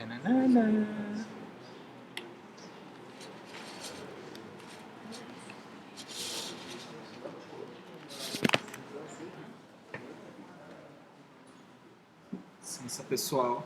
Tananana. Licença pessoal.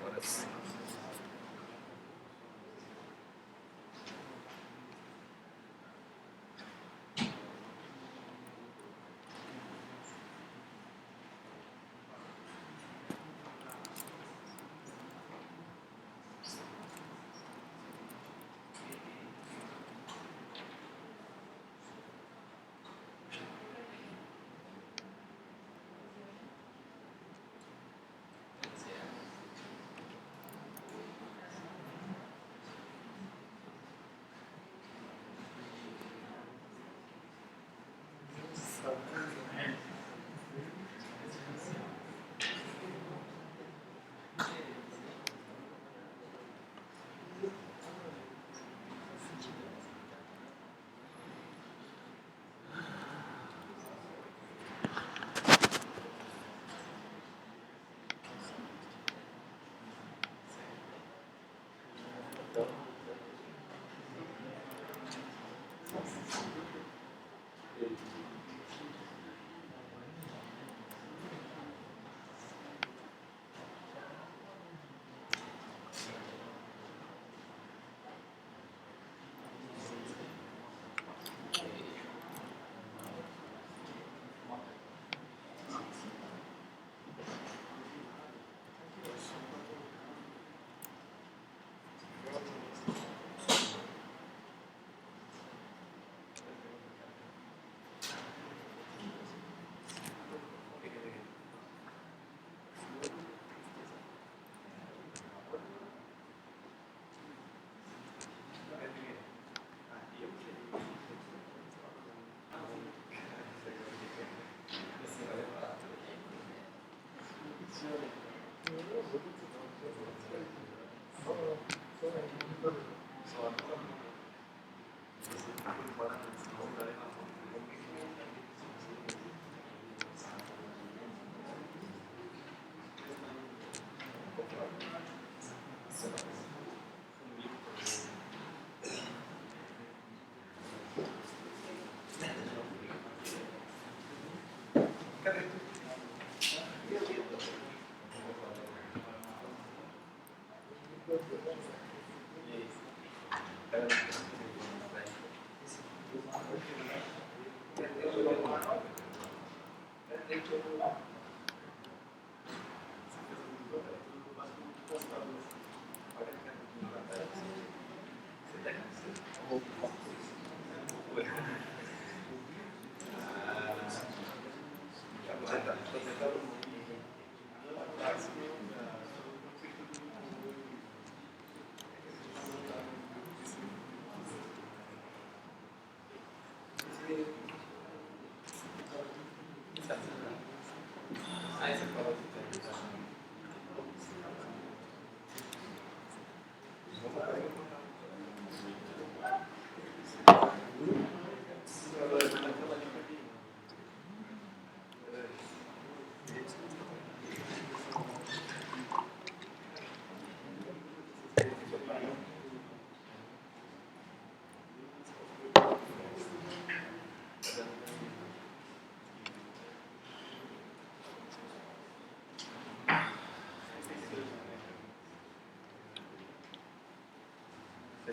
Agora sim.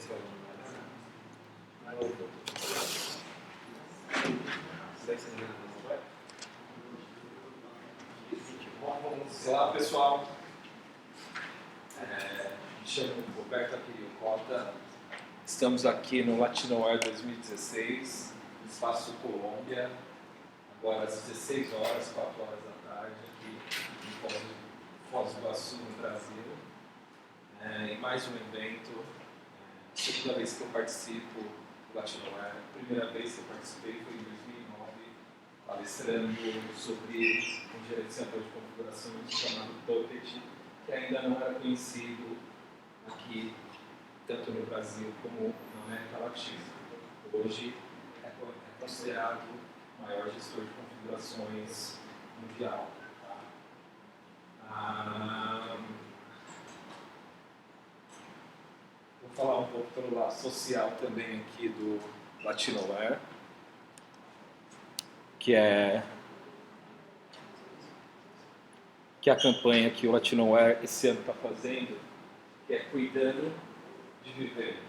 Bom, vamos lá, pessoal. Me chamo Roberto Apiriocota. Estamos aqui no Latinoar 2016, no Espaço Colômbia, agora às 16 horas, 4 horas da tarde, aqui em Foz do Iguaçu, no Brasil. E mais um evento, segunda vez que eu participo do Latinoar. A primeira vez que eu participei foi em 2009, palestrando sobre um gerenciador de configurações chamado Puppet, que ainda não era conhecido aqui, tanto no Brasil como na América Latina. Hoje é considerado o maior gestor de configurações mundial. Vou falar um pouco pelo lado social também aqui do Latinoar, que é a campanha que o Latinoar esse ano está fazendo, que é Cuidando de Viver,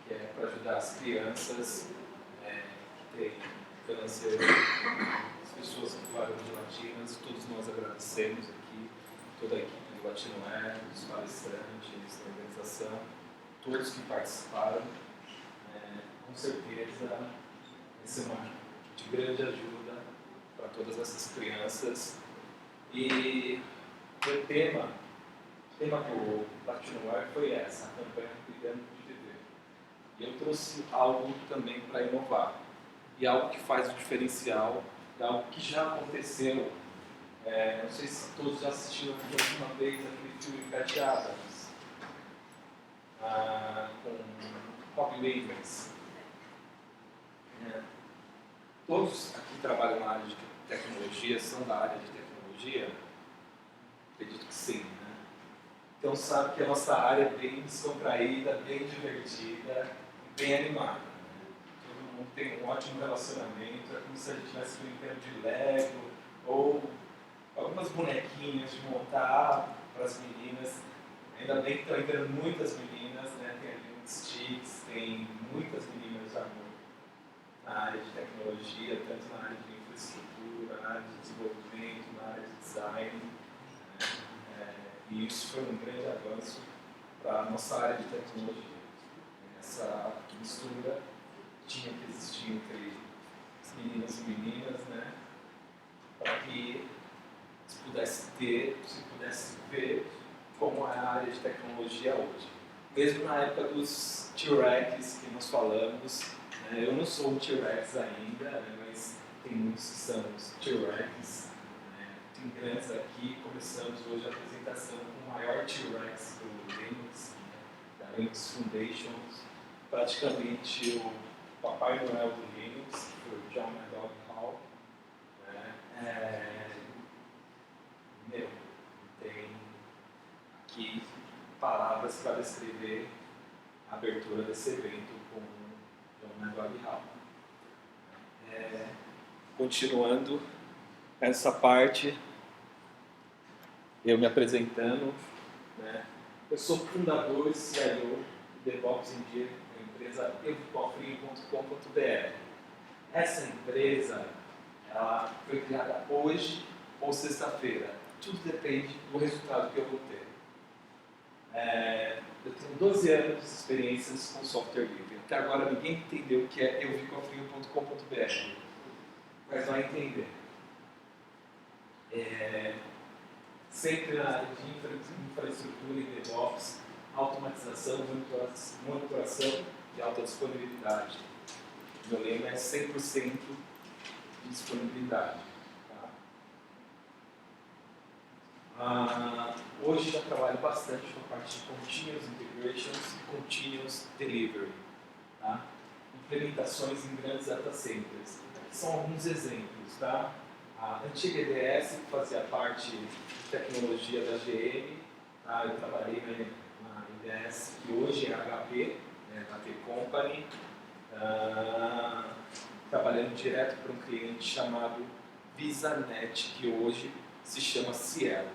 que é para ajudar as crianças que têm câncer, as pessoas com laranja latinas. Todos nós agradecemos aqui, toda a equipe do Latinoar, os palestrantes da organização, todos que participaram. Com certeza vai ser uma de grande ajuda para todas essas crianças. E o tema do Latinoar foi essa, a campanha Cuidando de Viver. E eu trouxe algo também para inovar, e algo que faz o diferencial, de algo que já aconteceu. Não sei se todos já assistiram pela última vez aquele filme Patch Adams, com Robin Williams. Todos aqui que trabalham na área de tecnologia são da área de tecnologia? Acredito que sim, né? Então sabe que a nossa área é bem descontraída, bem divertida e bem animada. Todo mundo tem um ótimo relacionamento, é como se a gente estivesse brincando de Lego ou algumas bonequinhas de montar para as meninas. Ainda bem que estão entrando muitas meninas, né? Tem ali muitos sticks, tem muitas meninas já na área de tecnologia, tanto na área de infraestrutura, na área de desenvolvimento, na área de design. E isso foi um grande avanço para a nossa área de tecnologia. Essa mistura tinha que existir entre as meninas e meninas, né? Para que se pudesse ver como é a área de tecnologia hoje. Mesmo na época dos T-Rex que nós falamos, eu não sou um T-Rex ainda, mas tem muitos que são os T-Rex. Tem grandes aqui. Começamos hoje a apresentação com o maior T-Rex do Linux, da Linux Foundation, praticamente o Papai Noel do Linux, que foi o John Dog Hall. Tem aqui palavras para descrever a abertura desse evento com o John Dog Hall. Continuando essa parte, eu me apresentando, né? Eu sou fundador e CIO do DevOps Engineer da empresa evocofrinho.com.br. Essa empresa ela foi criada hoje ou sexta-feira. Tudo depende do resultado que eu vou ter. Eu tenho 12 anos de experiências com software livre. Até agora ninguém entendeu o que é evocofrinho.com.br, mas vai entender. Sempre na área de infraestrutura e DevOps, automatização, monitoração e alta disponibilidade. Meu lema é 100% de disponibilidade. Tá? Hoje já trabalho bastante com a parte de Continuous Integrations e Continuous Delivery. Tá? Implementações em grandes data centers. São alguns exemplos. Tá? A antiga EDS, que fazia parte de tecnologia da GM, tá? Eu trabalhei na EDS, que hoje é HP, HP Company, trabalhando direto para um cliente chamado VisaNet, que hoje se chama Cielo,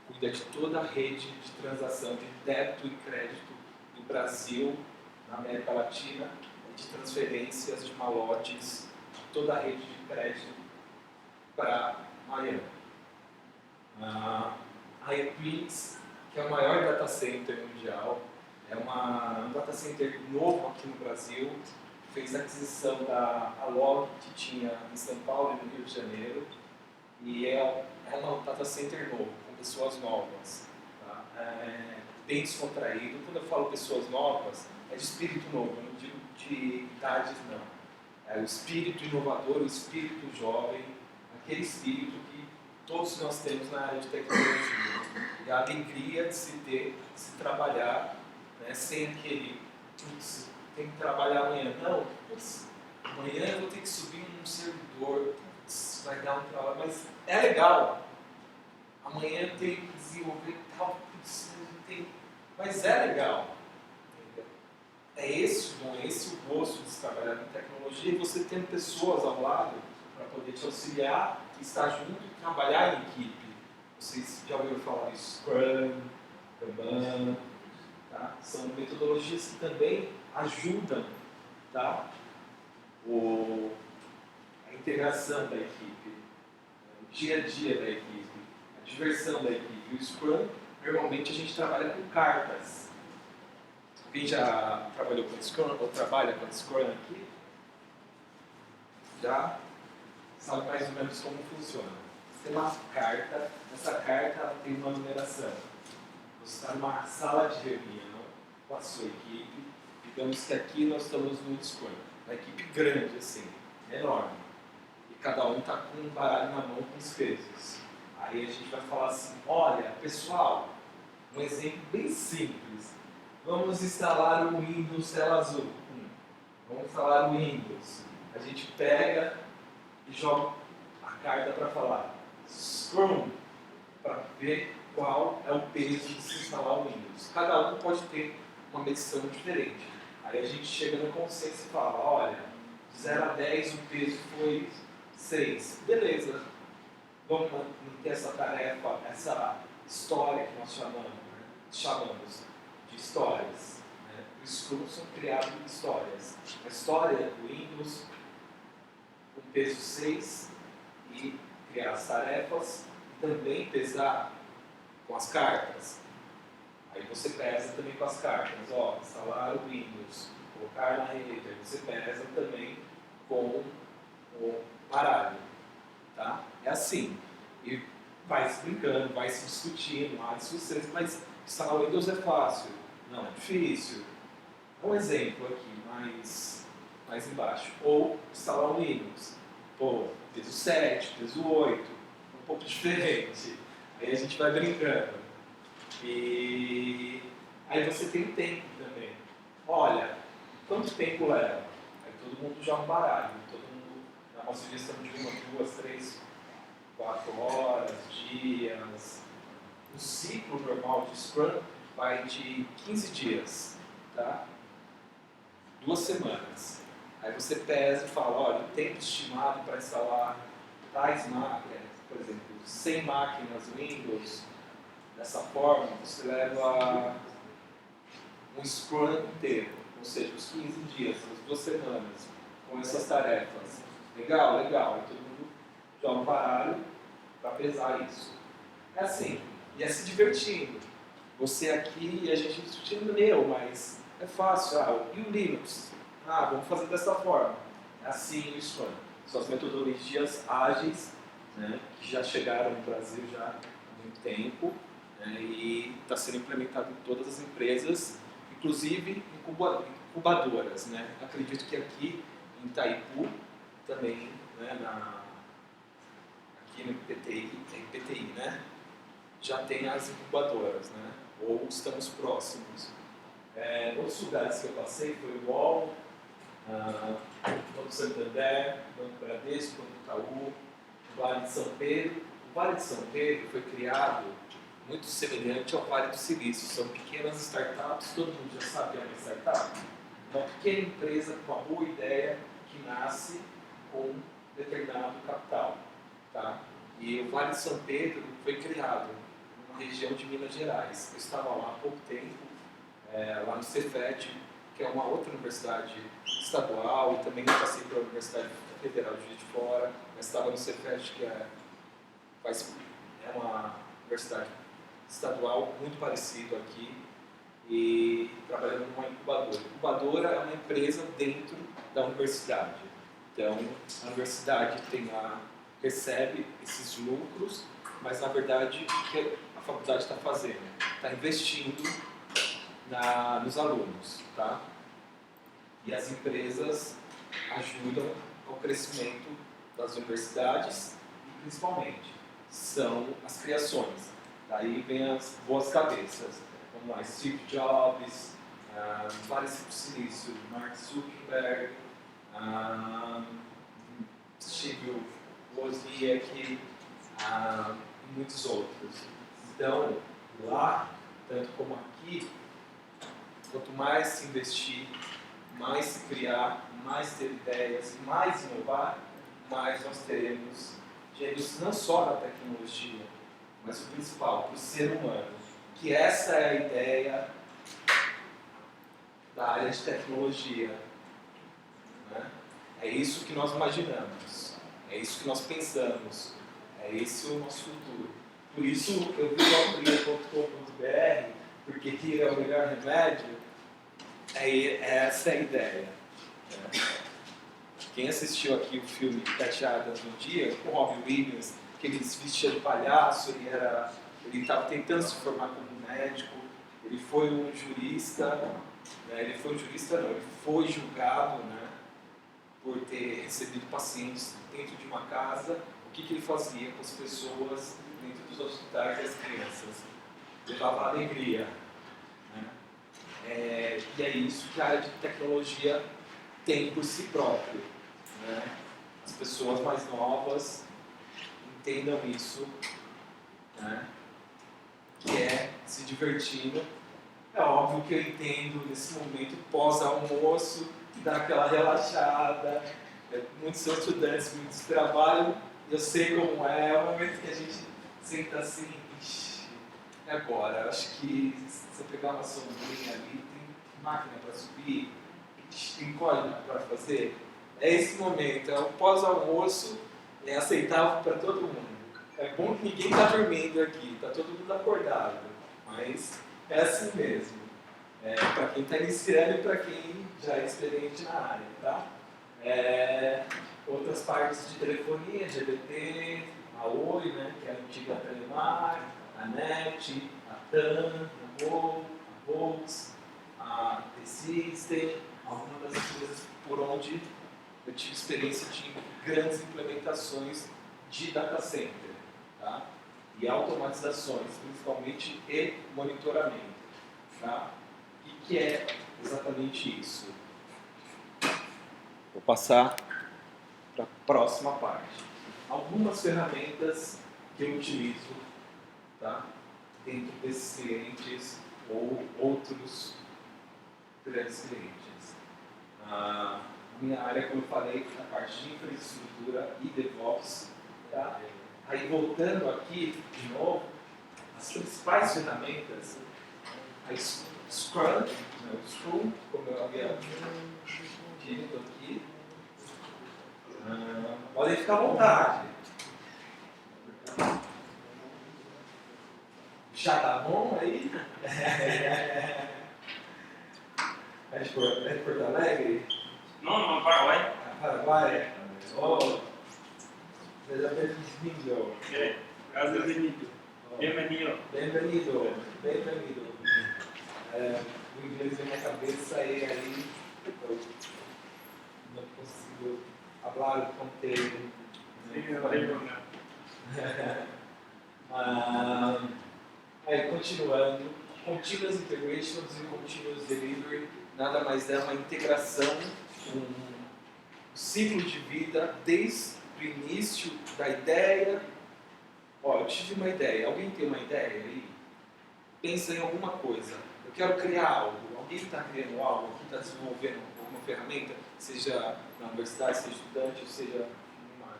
que cuida de toda a rede de transação de débito e crédito do Brasil, na América Latina de transferências de malotes de toda a rede de crédito para Miami. A Equinix, que é o maior data center mundial, é um data center novo aqui no Brasil, fez a aquisição da Alog, que tinha em São Paulo e no Rio de Janeiro, e é um data center novo, com pessoas novas, tá? Bem descontraído. Quando eu falo pessoas novas, é de espírito novo, eu não digo de idades, não. É o espírito inovador, o espírito jovem, aquele espírito que todos nós temos na área de tecnologia. E a alegria de se ter, de se trabalhar, né, sem aquele, putz, tem que trabalhar amanhã. Não, putz, amanhã eu vou ter que subir um servidor, putz, vai dar um trabalho, mas é legal. Amanhã eu tenho que desenvolver tal, putz, mas é legal. É esse o dom, é esse o gosto de se trabalhar com tecnologia, e você tendo pessoas ao lado para poder te auxiliar, estar junto e trabalhar em equipe. Vocês já ouviram falar de Scrum, Kanban, tá? São metodologias que também ajudam, tá? A integração da equipe, o dia a dia da equipe, a diversão da equipe. O Scrum, normalmente a gente trabalha com cartas. Quem já trabalhou com Scrum ou trabalha com Scrum aqui, já sabe mais ou menos como funciona. Você tem uma carta, essa carta tem uma numeração. Você está numa sala de reunião com a sua equipe, digamos que aqui nós estamos no Scrum, uma equipe grande assim, enorme, e cada um está com um baralho na mão com os pesos. Aí a gente vai falar assim, olha pessoal, um exemplo bem simples, vamos instalar o Windows tela azul. Vamos instalar o Windows. A gente pega e joga a carta para falar Scrum, para ver qual é o peso de se instalar o Windows. Cada um pode ter uma medição diferente. Aí a gente chega no consenso e fala, olha, de 0 a 10 o peso foi 6. Beleza, vamos manter essa tarefa, essa história que nós chamamos de histórias. Né? O Scrum são criados histórias. A história do Windows, com peso 6, e criar as tarefas, e também pesar com as cartas. Aí você pesa também com as cartas, ó, instalar o Windows, colocar na rede, aí você pesa também com o baralho, tá? É assim, e vai se brincando, vai se discutindo, mas instalar o Windows é fácil, não, é difícil. Um exemplo aqui, mais embaixo, ou instalar o Linux, pô, peso 7, peso 8, um pouco diferente, aí a gente vai brincando. E aí você tem o tempo também. Olha, quanto tempo leva? Aí todo mundo joga um baralho, todo mundo dá uma sugestão de 1, 2, 3, 4 horas, dias. O ciclo normal de Scrum vai de 15 dias, tá? 2 semanas. Aí você pesa e fala, olha, o tempo estimado para instalar tais máquinas, por exemplo, 100 máquinas Windows, dessa forma, você leva um Scrum inteiro, ou seja, os 15 dias, as 2 semanas, com essas tarefas. Legal? Legal. Aí todo mundo joga um baralho para pesar isso. É assim, e é se divertindo. Você aqui e a gente discutindo, mas é fácil. E o Linux? Vamos fazer dessa forma. É assim o Scrum. São as metodologias ágeis, né, que já chegaram no Brasil já há muito tempo. E está sendo implementado em todas as empresas, inclusive incubadoras. Né? Acredito que aqui em Itaipu, também, né, aqui no PTI, né, já tem as incubadoras, né, ou estamos próximos. Outros lugares que eu passei foi o UOL, Banco Santander, Banco Bradesco, Banco Itaú, o Vale de São Pedro. O Vale de São Pedro foi criado muito semelhante ao Vale do Silício. São pequenas startups, todo mundo já sabe o que é uma startup. Uma pequena empresa com uma boa ideia que nasce com determinado capital. Tá? E o Vale de São Pedro foi criado numa região de Minas Gerais. Eu estava lá há pouco tempo, lá no Cefet, que é uma outra universidade estadual, e também passei pela Universidade Federal de Juiz de Fora, mas estava no Cefet, que é uma universidade estadual muito parecido aqui, e trabalhando numa incubadora. A incubadora é uma empresa dentro da universidade. Então, a universidade recebe esses lucros, mas na verdade o que a faculdade está fazendo? Está investindo nos alunos, tá? E as empresas ajudam ao crescimento das universidades e, principalmente, são as criações. Daí vem as boas cabeças. Vamos lá, Steve Jobs, vários silícios, Mark Zuckerberg, Steve Wozniak e muitos outros. Então, lá, tanto como aqui, quanto mais se investir, mais se criar, mais ter ideias, mais inovar, mais nós teremos gênios não só na tecnologia, mas o principal, para o ser humano. Que essa é a ideia da área de tecnologia. Né? É isso que nós imaginamos, é isso que nós pensamos, é esse o nosso futuro. Por isso eu vi o Amplia.com.br, porque rir é o melhor remédio, essa é a ideia. Quem assistiu aqui o filme Pat Adams um dia, com o Robin Williams, que ele se vestia de palhaço, ele estava tentando se formar como médico, ele foi um jurista, né? Ele foi julgado, né, por ter recebido pacientes dentro de uma casa. O que ele fazia com as pessoas dentro dos hospitais e as crianças? Levava alegria. Né? E é isso que a área de tecnologia tem por si próprio. Né? As pessoas mais novas entendam isso, né? Que é se divertindo. É óbvio que eu entendo nesse momento pós-almoço, dar aquela relaxada. Muitos são estudantes, muitos trabalham, eu sei como é o momento que a gente senta assim, ixi, e agora? Acho que se eu pegar uma sombrinha ali, tem máquina para subir, tem código para fazer. É esse momento, é o pós-almoço, é aceitável para todo mundo. É bom que ninguém está dormindo aqui, está todo mundo acordado, mas é assim mesmo. Para quem está iniciando e para quem já é experiente na área, tá? Outras partes de telefonia, GBT, a Oi, né, que é a antiga Telemar, a NET, a TAM, a Gol, a Volks, a T-System, algumas das coisas por onde eu tive experiência de grandes implementações de data center, tá? E automatizações, principalmente, e monitoramento. Tá? E que é exatamente isso. Vou passar para a próxima parte. Algumas ferramentas que eu utilizo, tá? Dentro desses clientes ou outros grandes clientes. A minha área, como eu falei, é a parte de infraestrutura e DevOps. Tá? Aí, voltando aqui, de novo, as principais ferramentas, a Scrum, né, o Scrum, como eu havia dito aqui. Podem ficar à vontade. Já tá bom aí? É de Porto Alegre? No, Paraguay. Paraguai? Oh, seja bem-vindo. Gracias, Benito. Bienvenido. Bem-vindo. Bem-vindo. O inglês na minha cabeça e aí eu não consigo falar com ele. Aí, continuando, Continuous Integrations e Continuous Delivery nada mais é uma integração, um ciclo de vida desde o início da ideia. Eu tive uma ideia. Alguém tem uma ideia aí? Pensa em alguma coisa. Eu quero criar algo. Alguém está criando algo? Alguém está desenvolvendo alguma ferramenta? Seja na universidade, seja estudante, seja numa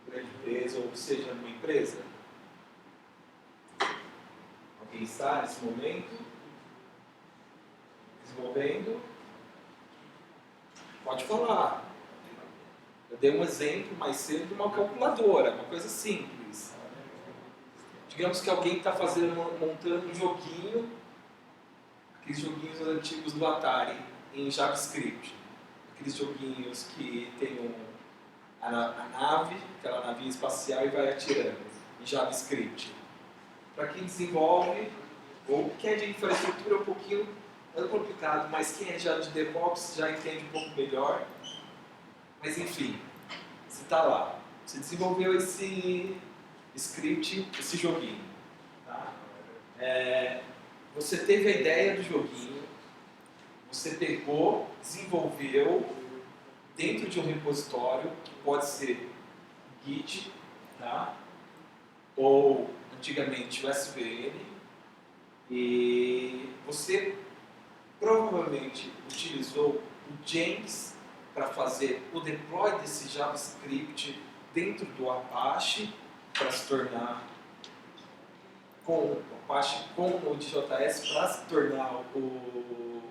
grande empresa, ou seja numa empresa? Alguém está nesse momento desenvolvendo? Pode falar. Eu dei um exemplo mais cedo de uma calculadora, uma coisa simples. Digamos que alguém está montando um joguinho, aqueles joguinhos antigos do Atari, em JavaScript. Aqueles joguinhos que tem a nave, aquela navinha espacial, e vai atirando em JavaScript. Para quem desenvolve, ou quem é de infraestrutura, é um pouquinho complicado, mas quem é já de DevOps já entende um pouco melhor. Mas enfim, você está lá, você desenvolveu esse script, esse joguinho. Tá? Você teve a ideia do joguinho, você pegou, desenvolveu dentro de um repositório, que pode ser Git, tá? Ou antigamente o SVN, e você provavelmente utilizou o Jenkins para fazer o deploy desse JavaScript dentro do Apache, para se tornar com o Apache com o DJS, para se tornar o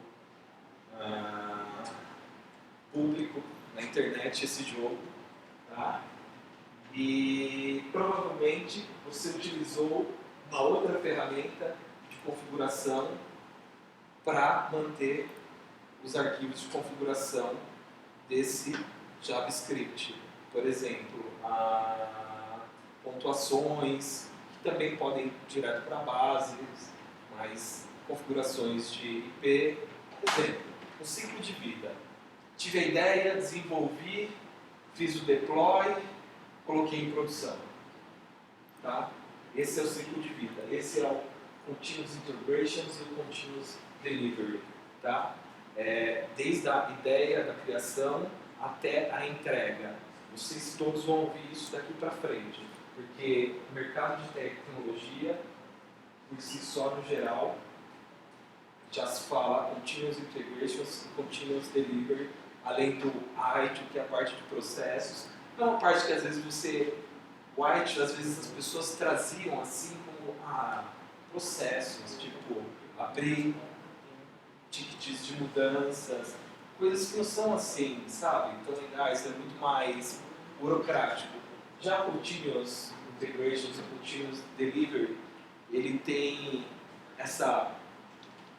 público na internet esse jogo, tá? E provavelmente você utilizou uma outra ferramenta de configuração para manter os arquivos de configuração desse JavaScript. Por exemplo, pontuações, que também podem ir direto para bases, mas configurações de IP. Por exemplo, o ciclo de vida. Tive a ideia, desenvolvi, fiz o deploy, coloquei em produção. Tá? Esse é o ciclo de vida. Esse é o Continuous Integrations e o Continuous Delivery. Tá? Desde a ideia da criação até a entrega. Vocês todos vão ouvir isso daqui para frente, porque o mercado de tecnologia, por si só, no geral, já se fala Continuous Integrations e Continuous Delivery, além do ITIL, que é a parte de processos. É uma parte que às vezes o ITIL, às vezes as pessoas traziam assim como processos, tipo abrir tickets de mudanças, coisas que não são assim, sabe? Tão legais, é muito mais burocrático. Já Continuous Integrations e Continuous Delivery, ele tem essa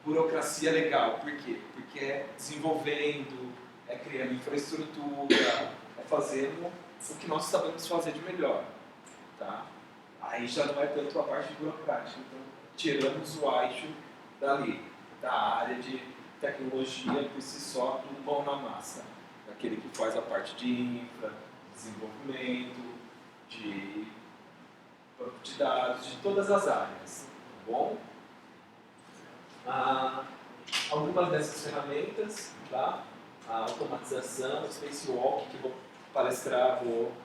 burocracia legal. Por quê? Porque é desenvolvendo, é criando infraestrutura, é fazendo o que nós sabemos fazer de melhor. Tá? Aí já não é tanto a parte burocrática. Então, tiramos o ITIL dali, da área de tecnologia por si só, do pão na massa. Daquele que faz a parte de infra, desenvolvimento, de banco de dados, de todas as áreas. Tá bom? Algumas dessas ferramentas, tá? A automatização, o Spacewalk, que vou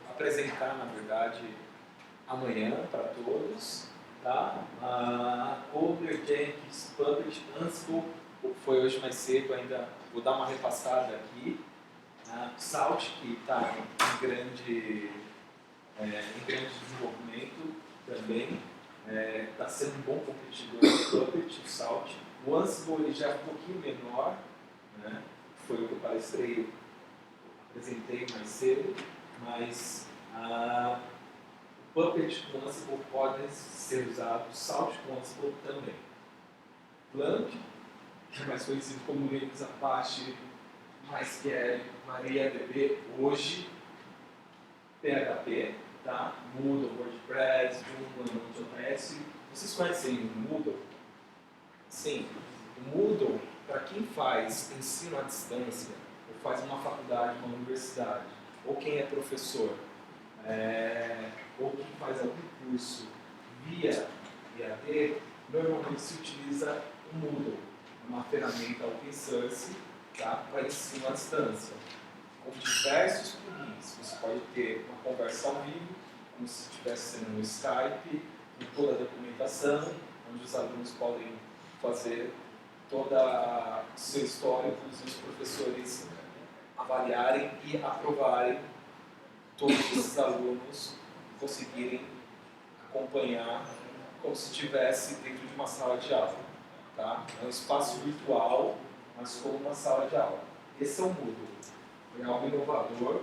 apresentar, na verdade, amanhã para todos. Tá? Coder, Jenkins, Puppet, Ansible, foi hoje mais cedo, ainda vou dar uma repassada aqui. Salt, que está em grande desenvolvimento também. Está sendo um bom competidor do Puppet, o Salt. O Ansible ele já é um pouquinho menor, né? Foi o que eu apresentei mais cedo, mas o Puppet com o Ansible podem ser usados, o Salt com o Ansible também. Plant, que é mais conhecido como Linux Apache, MySQL, MariaDB, hoje, PHP, tá? Moodle, WordPress, Joomla, Node.js. Vocês conhecem o Moodle? Sim. O Moodle, para quem faz ensino à distância, ou faz uma faculdade, uma universidade, ou quem é professor, ou quem faz algum curso via EAD, normalmente se utiliza o Moodle, uma ferramenta open source, tá? Para ensino à distância, com diversos plugins. Você pode ter uma conversa ao vivo, como se estivesse sendo no Skype, com toda a documentação, onde os alunos podem fazer toda o seu histórico, os professores avaliarem e aprovarem todos esses alunos, conseguirem acompanhar como se estivesse dentro de uma sala de aula. Tá? É um espaço virtual, mas como uma sala de aula. Esse é o Moodle. Foi algo inovador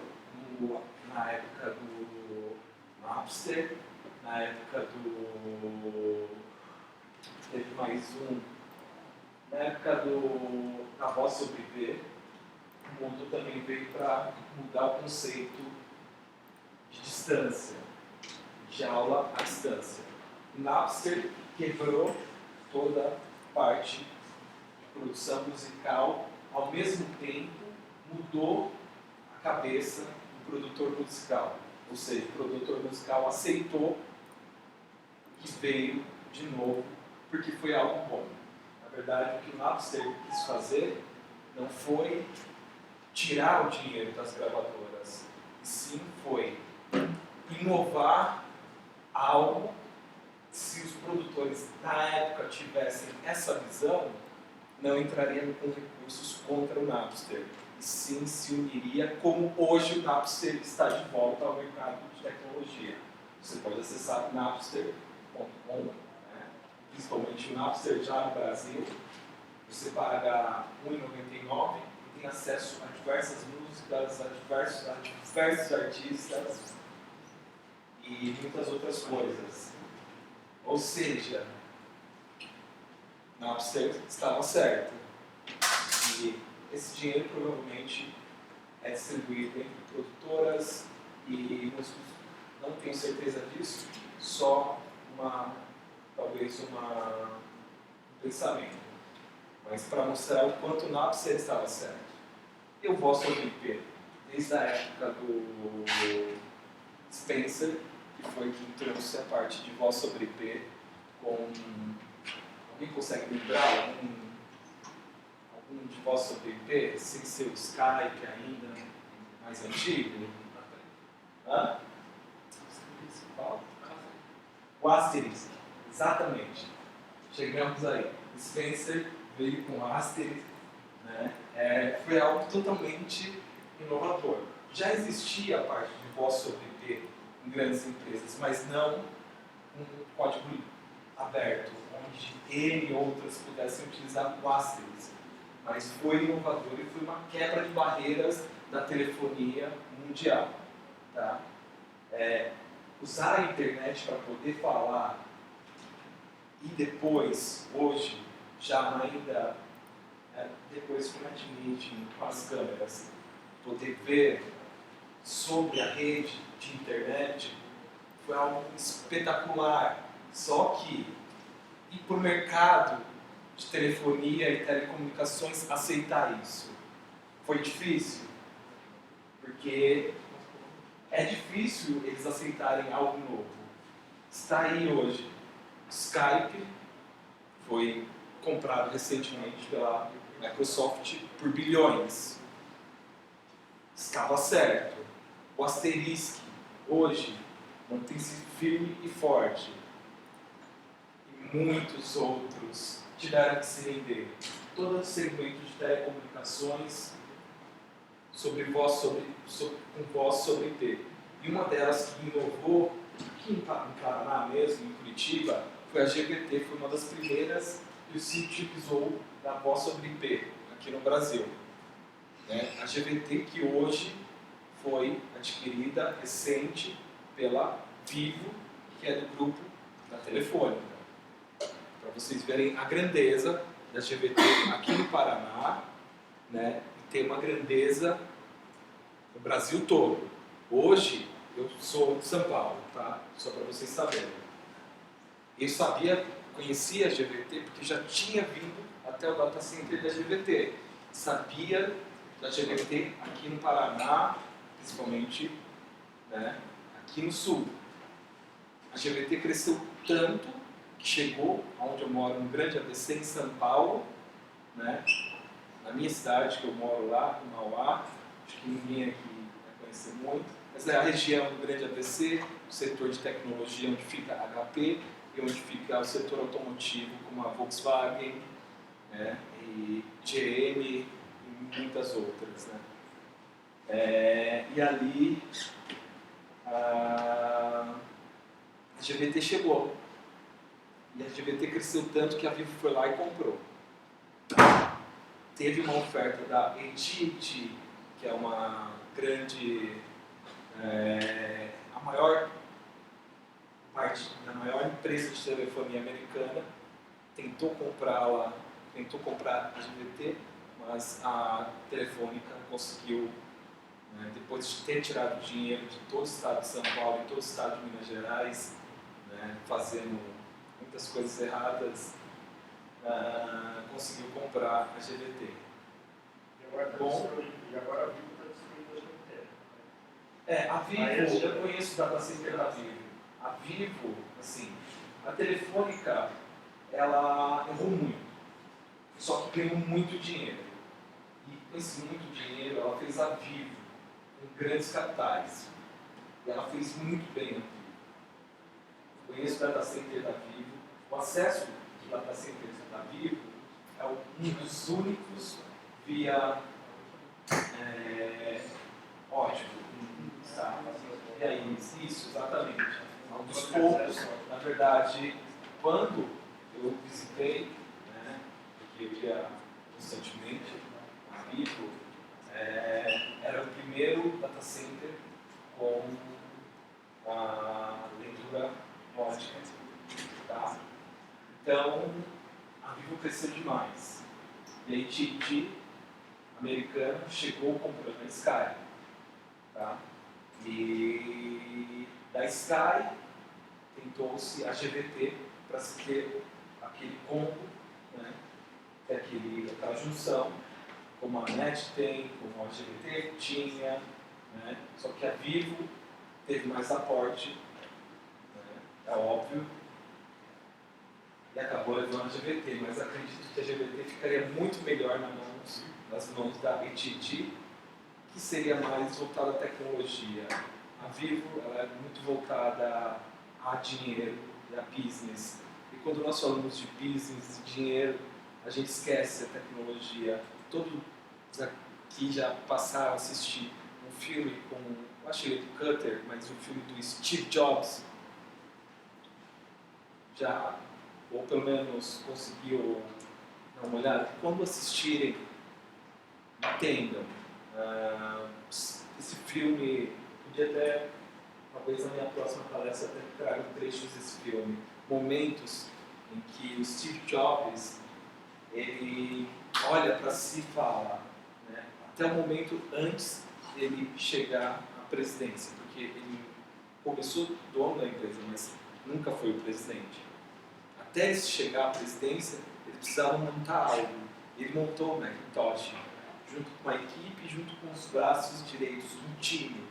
na época do Napster, na época do... teve mais um, na época da voz sobre IP, o mundo também veio para mudar o conceito de distância, de aula à distância. O Napster quebrou toda a parte de produção musical, ao mesmo tempo mudou a cabeça do produtor musical. Ou seja, o produtor musical aceitou que veio de novo, porque foi algo bom. Na verdade, o que o Napster quis fazer não foi tirar o dinheiro das gravadoras, e sim foi inovar algo. Se os produtores na época tivessem essa visão, não entrariam com recursos contra o Napster, e sim se uniria, como hoje o Napster está de volta ao mercado de tecnologia. Você pode acessar napster.com, né? Principalmente o Napster já no Brasil. Você paga R$ 1,99 e tem acesso a diversas músicas, a diversos artistas e muitas outras coisas. Ou seja, Napster estava certo. E esse dinheiro provavelmente é distribuído entre produtoras e músicos. Não tenho certeza disso, só talvez um pensamento. Mas para mostrar o quanto o Napster estava certo. E o voz sobre IP? Desde a época do Spencer, que foi quem trouxe a parte de voz sobre IP com... Alguém consegue lembrar algum de voz sobre IP, sem ser o Skype ainda, mais antigo? Hã? O Asterisk, exatamente. Chegamos aí. O Spencer veio com o Asterisk, né? Foi algo totalmente inovador. Já existia a parte de voz sobre IP em grandes empresas, mas não um código aberto, onde ele e outras pudessem utilizar o Asterisk. Mas foi inovador e foi uma quebra de barreiras da telefonia mundial. Tá? Usar a internet para poder falar e depois, hoje, já ainda, depois com a Meeting, com as câmeras, poder ver sobre a rede de internet foi algo espetacular. Só que ir para o mercado de telefonia e telecomunicações aceitar isso foi difícil, porque é difícil eles aceitarem algo novo. Está aí hoje. Skype foi comprado recentemente pela Microsoft por bilhões. Estava certo. O Asterisk hoje mantém-se firme e forte. E muitos outros tiveram que se render. Todo o segmento de telecomunicações com voz sobre IP. E uma delas que inovou, aqui em Paraná mesmo, em Curitiba, foi a GVT, foi uma das primeiras que se utilizou da voz sobre IP aqui no Brasil. A GVT que hoje foi adquirida, recente, pela Vivo, que é do grupo da Telefônica. Para vocês verem a grandeza da GVT aqui no Paraná, né? E tem uma grandeza no Brasil todo. Hoje, eu sou de São Paulo, tá? Só para vocês saberem. Eu conhecia a GVT porque já tinha vindo até o data center da GVT. Sabia da GVT aqui no Paraná, principalmente, né, aqui no Sul. A GVT cresceu tanto que chegou onde eu moro, no Grande ABC, em São Paulo, né, na minha cidade, que eu moro lá, em Mauá. Acho que ninguém aqui vai conhecer muito, mas é a região do Grande ABC, o setor de tecnologia onde fica a HP e onde fica o setor automotivo, como a Volkswagen, né, e GM e muitas outras. Né. E ali a GVT chegou. E a GVT cresceu tanto que a Vivo foi lá e comprou. Teve uma oferta da AT&T, que que é uma grande, a maior empresa de telefonia americana, tentou comprar a GVT, mas a Telefônica conseguiu, né, depois de ter tirado dinheiro de todo o estado de São Paulo e todo o estado de Minas Gerais, né, fazendo muitas coisas erradas, conseguiu comprar a GVT. E agora está destruindo. E agora a Vivo está destruindo a GVT. A Vivo, eu conheço o data center da Vivo. A Vivo, assim, a Telefônica, ela errou muito, só que ganhou muito dinheiro. E com esse muito dinheiro, ela fez a Vivo com grandes capitais. E ela fez muito bem a Vivo. Conheço o data center da Vivo. O acesso de data centers da Vivo é um dos únicos via ótimo. Tá? E aí, isso, exatamente. É um dos poucos, na verdade, quando eu visitei, né, porque eu ia constantemente a Vivo, era o primeiro data center com a leitura ótica. Tá? Então, a Vivo cresceu demais. E a AT&T americana chegou comprando a Sky. Tá? E da Sky tentou-se a GVT para se ter aquele combo, né? Aquela junção, como a NET tem, como a GVT tinha, né? Só que a Vivo teve mais aporte, né? É óbvio, e acabou levando a GVT, mas acredito que a GVT ficaria muito melhor nas mãos da AT&T, que seria mais voltada à tecnologia. A Vivo ela é muito voltada a dinheiro e a business. E quando nós falamos de business e dinheiro, a gente esquece a tecnologia. Todos aqui já passaram a assistir um filme com, eu acho ele do Cutter, mas um filme do Steve Jobs. Já, ou pelo menos conseguiu dar uma olhada. Quando assistirem, entendam. Esse filme, podia até, talvez na minha próxima palestra, até traga trechos desse filme, momentos em que o Steve Jobs ele olha para si e fala, né, até o momento antes dele chegar à presidência, porque ele começou dono da empresa, mas nunca foi o presidente. Até ele chegar à presidência, ele precisava montar algo. Ele montou o Macintosh, junto com a equipe, junto com os braços direitos do time.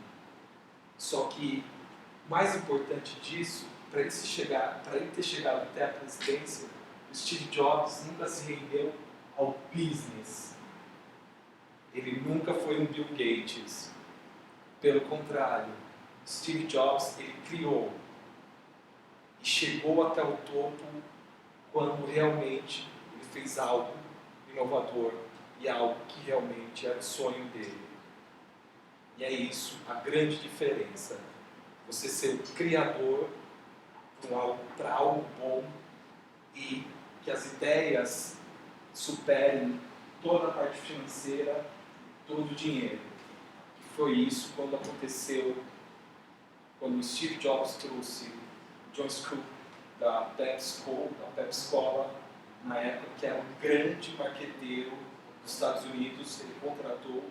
Só que, mais importante disso, para ele ter chegado até a presidência, o Steve Jobs nunca se rendeu ao business. Ele nunca foi um Bill Gates. Pelo contrário, Steve Jobs ele criou e chegou até o topo quando realmente ele fez algo inovador e algo que realmente era o sonho dele. E é isso, a grande diferença. Você ser o criador para algo bom e que as ideias superem toda a parte financeira, todo o dinheiro. E foi isso quando aconteceu, quando o Steve Jobs trouxe o John Scull da Pepsi-Cola, na época que era um grande marqueteiro dos Estados Unidos, ele contratou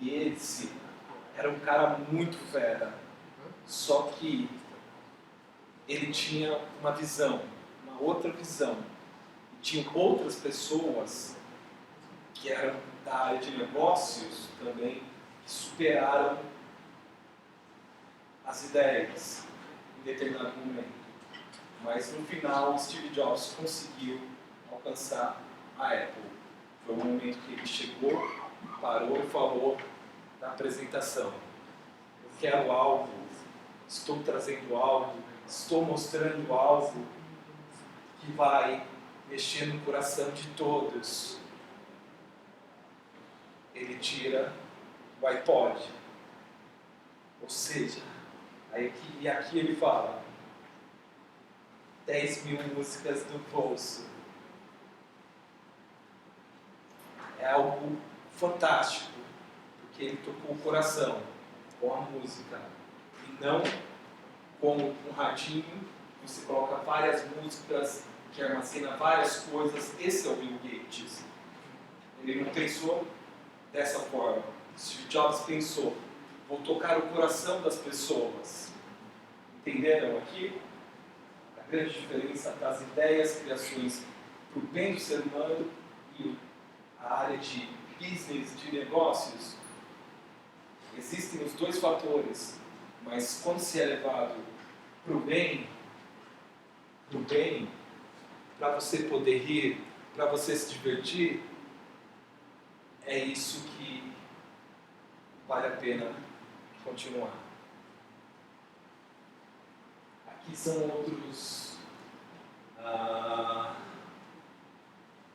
e esse era um cara muito fera, só que ele tinha uma visão, uma outra visão, e tinha outras pessoas que eram da área de negócios também, que superaram as ideias em determinado momento. Mas no final, Steve Jobs conseguiu alcançar a Apple. Foi o momento que ele chegou, parou e falou na apresentação: eu quero algo, estou trazendo algo, estou mostrando algo que vai mexer no coração de todos. Ele tira o iPod, ou seja, e aqui ele fala 10.000 músicas do bolso. É algo fantástico, que ele tocou o coração com a música e não com um radinho que você coloca várias músicas, que armazena várias coisas. Esse é o Bill Gates. Ele não pensou dessa forma. Steve Jobs pensou: vou tocar o coração das pessoas. Entenderam aqui? A grande diferença das ideias, criações para o bem do ser humano e a área de business, de negócios. Existem os dois fatores, mas quando se é levado para o bem, para você poder rir, para você se divertir, é isso que vale a pena continuar. Aqui são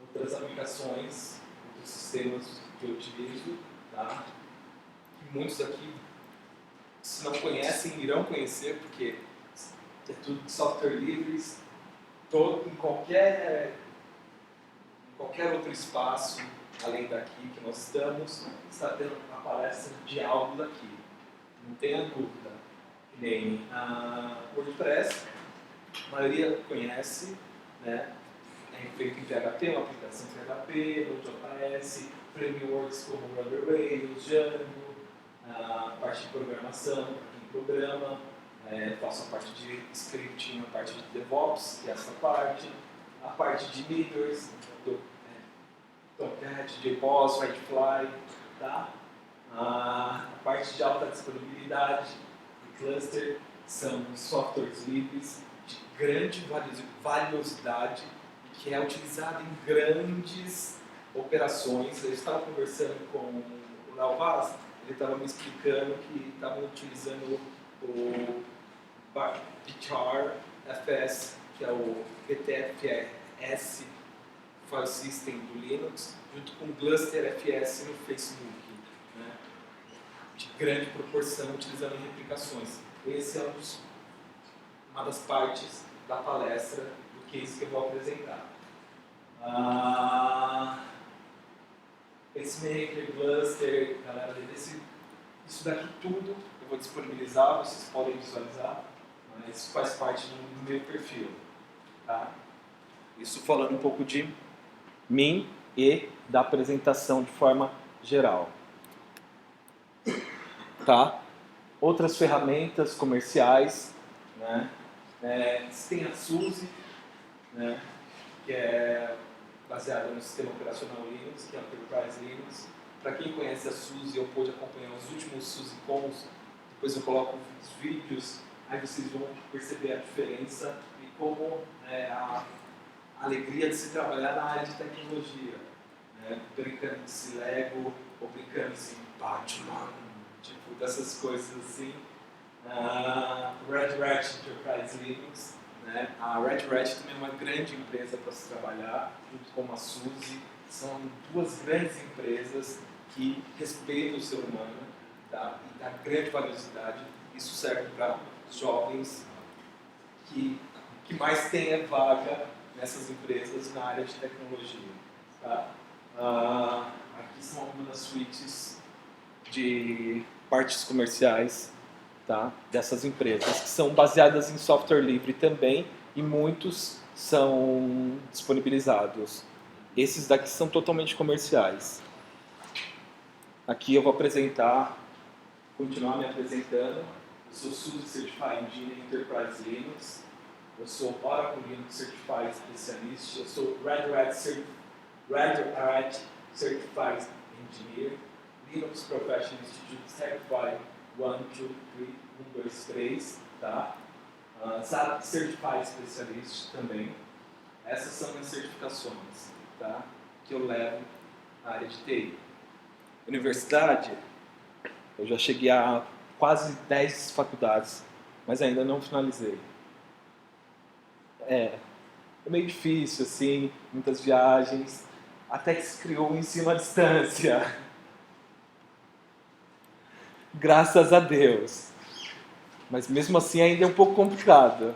outras aplicações, outros sistemas que eu utilizo, tá? Que muitos aqui, se não conhecem, irão conhecer, porque é tudo de software livre, em qualquer outro espaço, além daqui que nós estamos, está tendo uma palestra de algo daqui. Não tenha dúvida. Que nem a WordPress, a maioria conhece, né? É feito em PHP, uma aplicação PHP, Node.js, frameworks como Rubber Rails, Django, a parte de programação, para quem programa, faço a parte de scripting, a parte de DevOps, que é essa parte, a parte de leaders, Tomcat, JBoss, Whitefly, tá? A parte de alta disponibilidade e cluster são softwares livres de grande valiosidade e que é utilizado em grandes operações. Eu estava conversando com o Léo Vaz, ele estava me explicando que estavam utilizando o BitTar FS, que é o BTFS File System do Linux, junto com o Gluster FS no Facebook, né? De grande proporção, utilizando em replicações. Esse é uma das partes da palestra do case que eu vou apresentar. PaceMaker, Gluster, galera, isso daqui tudo eu vou disponibilizar, vocês podem visualizar, mas isso faz parte do meu perfil, tá? Isso falando um pouco de mim e da apresentação de forma geral, tá? Outras ferramentas comerciais, né? Tem a SUSE, né? Que é baseada no sistema operacional Linux, que é o Enterprise Linux. Para quem conhece a SUSE, eu pude acompanhar os últimos SUSE-Cons, depois eu coloco os vídeos, aí vocês vão perceber a diferença e como a alegria de se trabalhar na área de tecnologia, né? Brincando de se Lego, ou brincando de Batman, tipo, dessas coisas assim. Red Hat Enterprise Linux, né? A Red Hat também é uma grande empresa para se trabalhar, junto com a SUSE. São duas grandes empresas que respeitam o ser humano, tá? E dá grande valiosidade. Isso serve para jovens que mais têm vaga nessas empresas na área de tecnologia, tá? Aqui são algumas das suítes de partes comerciais, tá? Dessas empresas, que são baseadas em software livre também, e muitos são disponibilizados. Esses daqui são totalmente comerciais. Aqui eu vou continuar me apresentando. Eu sou SUSE Certified Engineer Enterprise Linux. Eu sou Oracle Linux Certified Specialist. Eu sou Red Hat Certified Engineer. Linux Professional Institute Certified 1, 2, 3, tá? SAP Certified Specialist também. Essas são minhas certificações, tá? Que eu levo na área de TI. Universidade, eu já cheguei a quase 10 faculdades, mas ainda não finalizei. É meio difícil, assim, muitas viagens, até que se criou o ensino à distância. Graças a Deus. Mas mesmo assim ainda é um pouco complicado.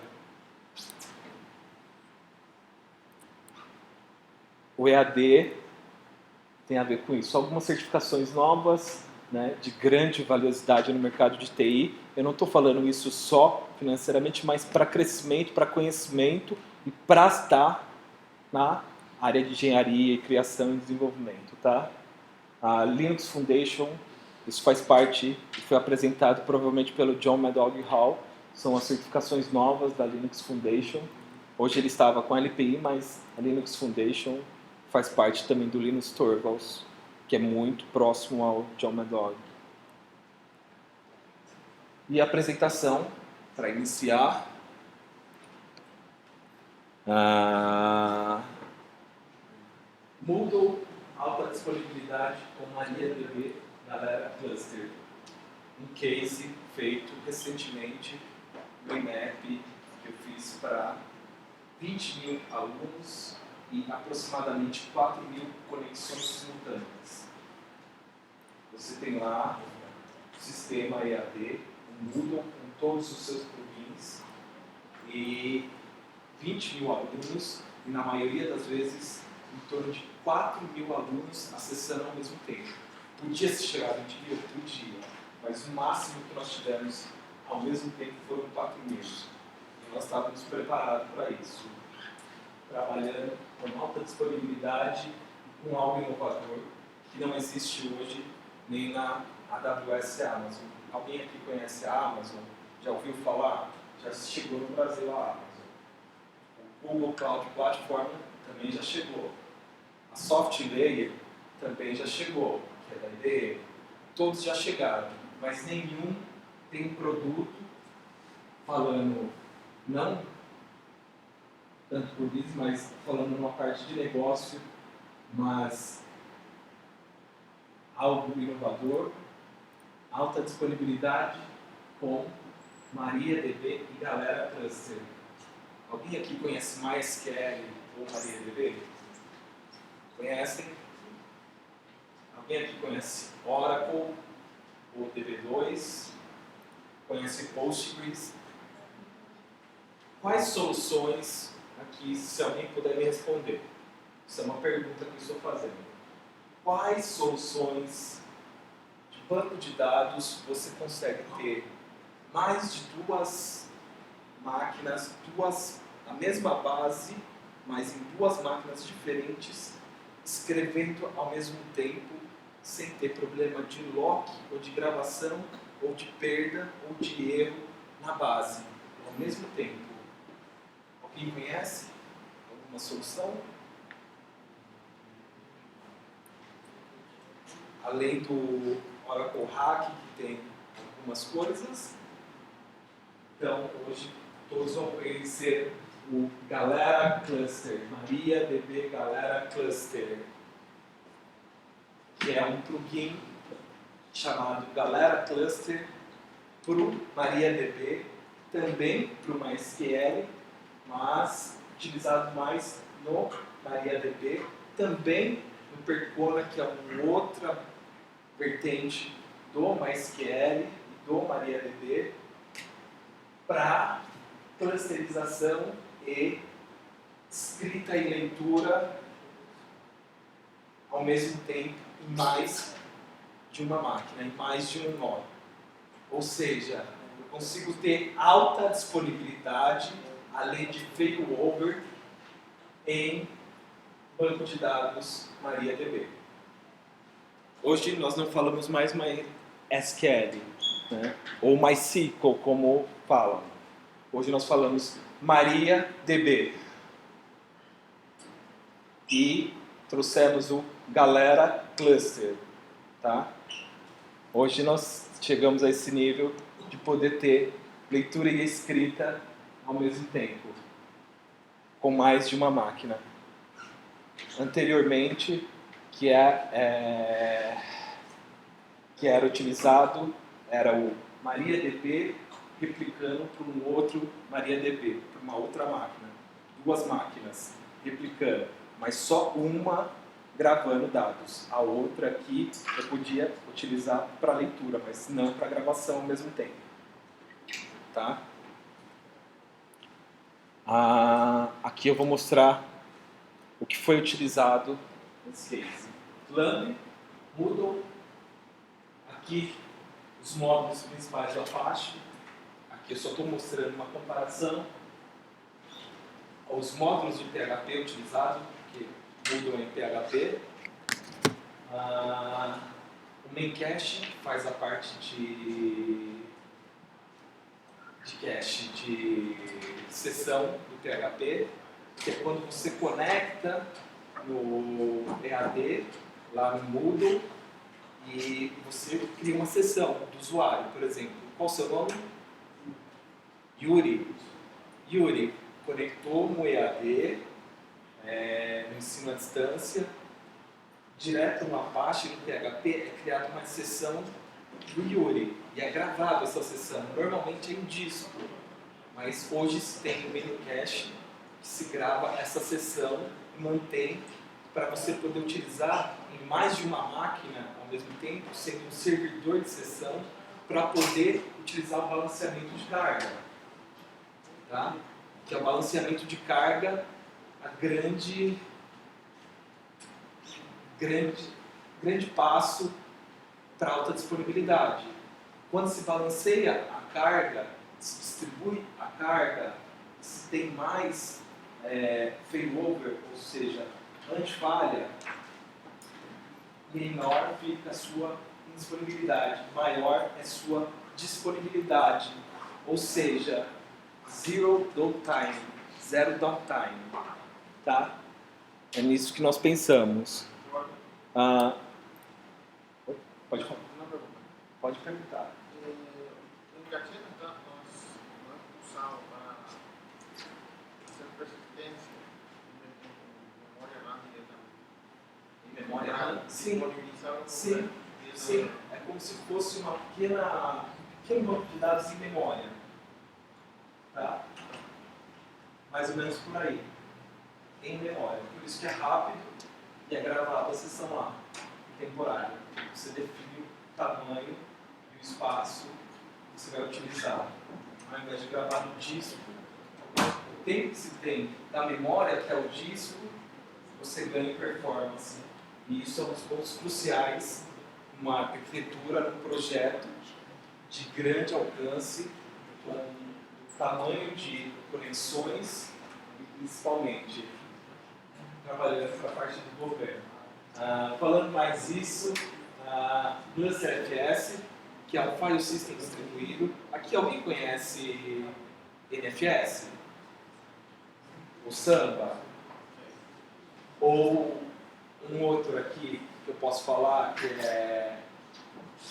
O EAD tem a ver com isso. Algumas certificações novas, né, de grande valiosidade no mercado de TI. Eu não estou falando isso só financeiramente, mas para crescimento, para conhecimento e para estar na área de engenharia e criação e desenvolvimento, tá? A Linux Foundation, isso faz parte e foi apresentado provavelmente pelo John McDougall Hall, são as certificações novas da Linux Foundation. Hoje ele estava com a LPI, mas a Linux Foundation faz parte também do Linus Torvalds, que é muito próximo ao John McDougall. E a apresentação, para iniciar. Moodle, alta disponibilidade com MariaDB, Galera Cluster. Um case feito recentemente no INEP, que eu fiz para 20 mil alunos e aproximadamente 4 mil conexões simultâneas. Você tem lá o sistema EAD, o Moodle com todos os seus plugins e 20 mil alunos e na maioria das vezes em torno de 4 mil alunos acessando ao mesmo tempo. Podia se chegar a 20 mil? Podia, mas o máximo que nós tivemos ao mesmo tempo foram 4 mil. E nós estávamos preparados para isso, trabalhando com alta disponibilidade e com algo inovador que não existe hoje nem na AWS Amazon. Alguém aqui conhece a Amazon? Já ouviu falar? Já chegou no Brasil a Amazon. O Google Cloud Platform também já chegou. A SoftLayer também já chegou, que é da IBM. Todos já chegaram, mas nenhum tem um produto falando, não tanto por business, mas falando numa parte de negócio, mas algo inovador, alta disponibilidade com MariaDB e Galera Cluster. Alguém aqui conhece MySQL ou MariaDB? Conhecem? Alguém aqui conhece Oracle ou DB2? Conhece Postgres? Quais soluções aqui, se alguém puder me responder? Isso é uma pergunta que eu estou fazendo. Quais soluções de banco de dados você consegue ter mais de duas máquinas, a mesma base, mas em duas máquinas diferentes, escrevendo ao mesmo tempo, sem ter problema de lock, ou de gravação, ou de perda, ou de erro na base, ao mesmo tempo? Alguém conhece alguma solução? Além do Oracle Hack, que tem algumas coisas. Então, hoje, todos vão conhecer o Galera Cluster, MariaDB Galera Cluster, que é um plugin chamado Galera Cluster para o MariaDB, também para o MySQL, mas utilizado mais no MariaDB, também no Percona, que é uma outra vertente do MySQL e do MariaDB, para clusterização e escrita e leitura ao mesmo tempo em mais de uma máquina, em mais de um nó. Ou seja, eu consigo ter alta disponibilidade, além de failover, em banco de dados MariaDB. Hoje nós não falamos mais MySQL, né? Ou MySQL, como falam. Hoje nós falamos MariaDB. E trouxemos o Galera Cluster, tá? Hoje nós chegamos a esse nível de poder ter leitura e escrita ao mesmo tempo, com mais de uma máquina. Anteriormente, que era utilizado, era o MariaDB replicando para um outro MariaDB, para uma outra máquina. Duas máquinas replicando, mas só uma gravando dados. A outra aqui eu podia utilizar para leitura, mas não para gravação ao mesmo tempo. Tá? Aqui eu vou mostrar o que foi utilizado nesse case. Lamb, Moodle, Aqui, os módulos principais do Apache. Aqui eu só estou mostrando uma comparação. Os módulos de PHP utilizados, que mudam em PHP. O main cache faz a parte de cache de sessão do PHP, que é quando você conecta no EAD, lá no Moodle, e você cria uma sessão do usuário. Por exemplo, qual o seu nome? Yuri. Yuri conectou no EAD, no ensino à distância, direto no Apache, no PHP, é criada uma sessão do Yuri. E é gravada essa sessão. Normalmente é em disco, mas hoje se tem o main cache que se grava essa sessão e mantém para você poder utilizar em mais de uma máquina ao mesmo tempo, sendo um servidor de sessão, para poder utilizar o balanceamento de carga. Tá? Que é o balanceamento de carga, a grande passo para alta disponibilidade. Quando se balanceia a carga, se distribui a carga, se tem mais failover, ou seja, antifalha, menor fica a sua indisponibilidade, maior é sua disponibilidade, ou seja, zero downtime, zero downtime, tá? É nisso que nós pensamos. Pode falar. Pode perguntar. Em gatilho, nós usamos para fazer persistência em memória RAM Em memória RAM? Sim. Sim. É como se fosse um pequeno banco de dados em memória. Tá? Mais ou menos por aí. Em memória. Por isso que é rápido e é gravada a sessão lá, temporária. Você define o tamanho e o espaço que você vai utilizar. Ao invés de gravar no disco, o tempo que se tem da memória até o disco, você ganha em performance. E isso é um dos pontos cruciais numa arquitetura, num projeto de grande alcance, com tamanho de conexões e principalmente trabalhando para a parte do governo. Falando mais isso, GlusterFS, que é um File System distribuído. Aqui alguém conhece NFS? O Samba? Ou um outro aqui que eu posso falar, que é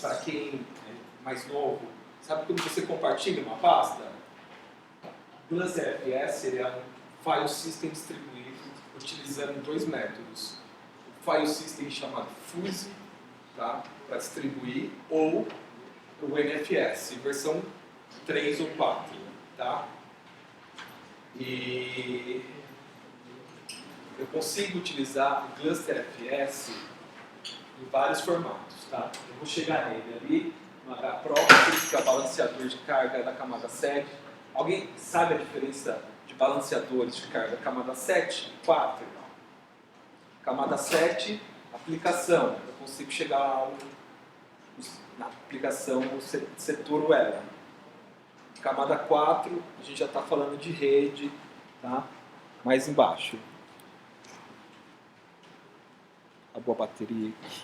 para quem é mais novo, sabe quando você compartilha uma pasta? GlusterFS ele é um File System distribuído utilizando dois métodos. O File System chamado Fuse, tá? Para distribuir, ou o NFS, versão 3 ou 4. Tá? E eu consigo utilizar o GlusterFS em vários formatos. Tá? Eu vou chegar nele ali, no HProxy, que é o balanceador de carga da camada 7. Alguém sabe a diferença de balanceadores de carga camada 7 e 4? Camada 7, aplicação. Eu consigo chegar na aplicação no setor web. Camada 4, a gente já está falando de rede, tá? Mais embaixo. Acabou a bateria aqui.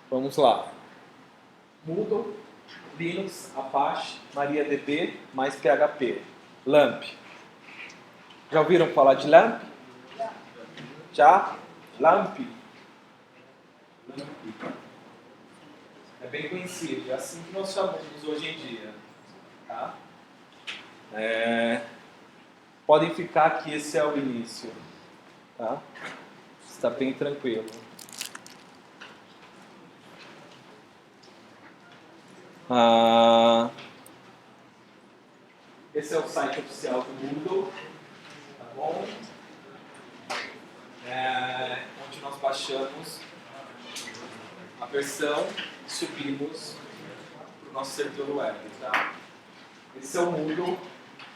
Vamos lá. Moodle, Linux, Apache, MariaDB, mais PHP. LAMP. Já ouviram falar de LAMP? Já? LAMP? É bem conhecido, é assim que nós chamamos hoje em dia. Tá? Podem ficar que esse é o início. Tá? Está bem tranquilo. Esse é o site oficial do Moodle, tá bom? Onde nós baixamos a versão e subimos para o nosso servidor web, tá? Esse é o Moodle,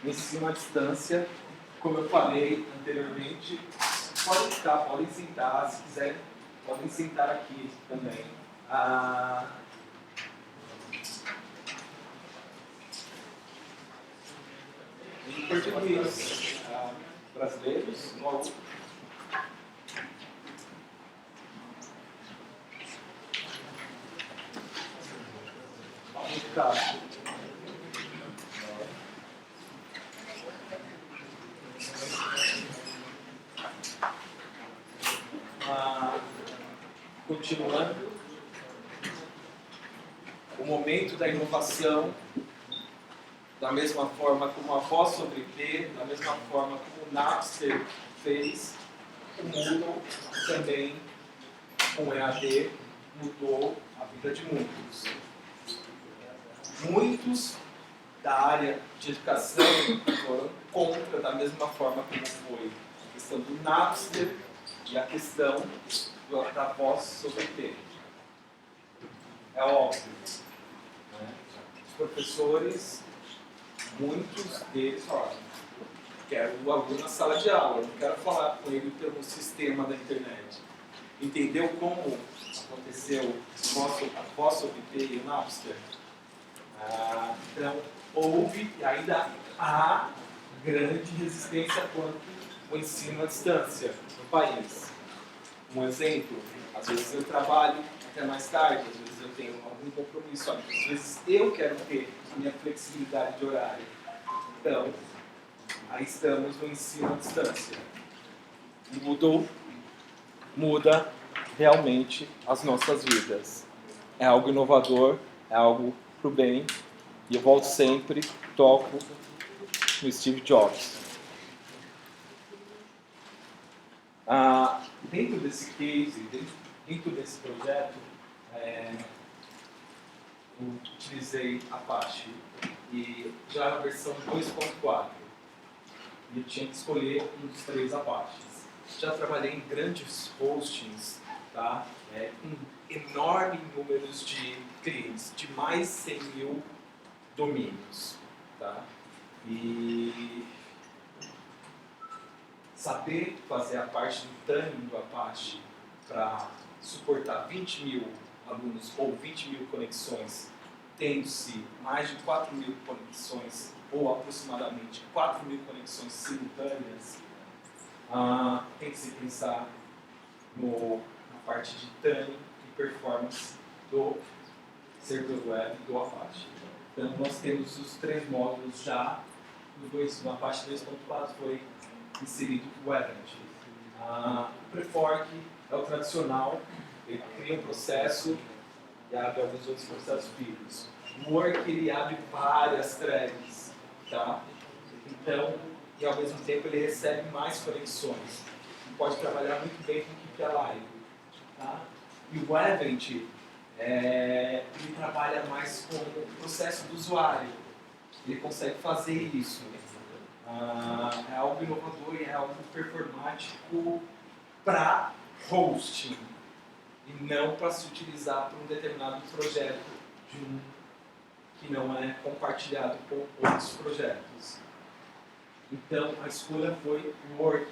ensino à distância, como eu falei anteriormente. Podem ficar, podem sentar, se quiserem, podem sentar aqui também. Em português, brasileiros, continuando, o momento da inovação, da mesma forma como a voz sobre IP, da mesma forma como o Napster fez, o Moodle também, com o EAD, mudou a vida de muitos. Muitos da área de educação foram contra, da mesma forma como foi a questão do Napster e a questão da voz sobre IP. É óbvio, né? Os professores, muitos deles falam, quero o aluno na sala de aula, não quero falar com ele pelo sistema da internet. Entendeu como aconteceu a voz sobre IP e o Napster? Então, houve e ainda há grande resistência quanto ao ensino à distância no país. Um exemplo, às vezes eu trabalho até mais tarde, às vezes eu tenho algum compromisso, às vezes eu quero ter a minha flexibilidade de horário. Então, aí estamos no ensino à distância. E muda realmente as nossas vidas. É algo inovador, é algo para o bem, e eu volto sempre, toco no Steve Jobs. Dentro desse case, dentro desse projeto, eu utilizei Apache e já na versão 2.4 e eu tinha que escolher um dos 3 Apaches. Já trabalhei em grandes hostings, tá? Com enormes números de clientes, de mais de 100 mil domínios, tá? E saber fazer a parte do tuning do Apache para suportar 20 mil alunos ou 20 mil conexões, tendo-se mais de 4 mil conexões ou aproximadamente 4 mil conexões simultâneas, tem que se pensar na parte de tuning e performance do servidor web do Apache. Então, nós temos os 3 módulos já, no Apache 2.4 foi inserido o Event. O Prefork é o tradicional, ele cria um processo e abre alguns outros processos filhos. O Work, ele abre várias threads, tá? Então, e ao mesmo tempo ele recebe mais conexões. Ele pode trabalhar muito bem com o Keep Alive, tá? E o Event, ele trabalha mais com o processo do usuário. Ele consegue fazer isso. É algo inovador e é algo performático para hosting e não para se utilizar para um determinado projeto que não é compartilhado com outros projetos. Então a escolha foi o Work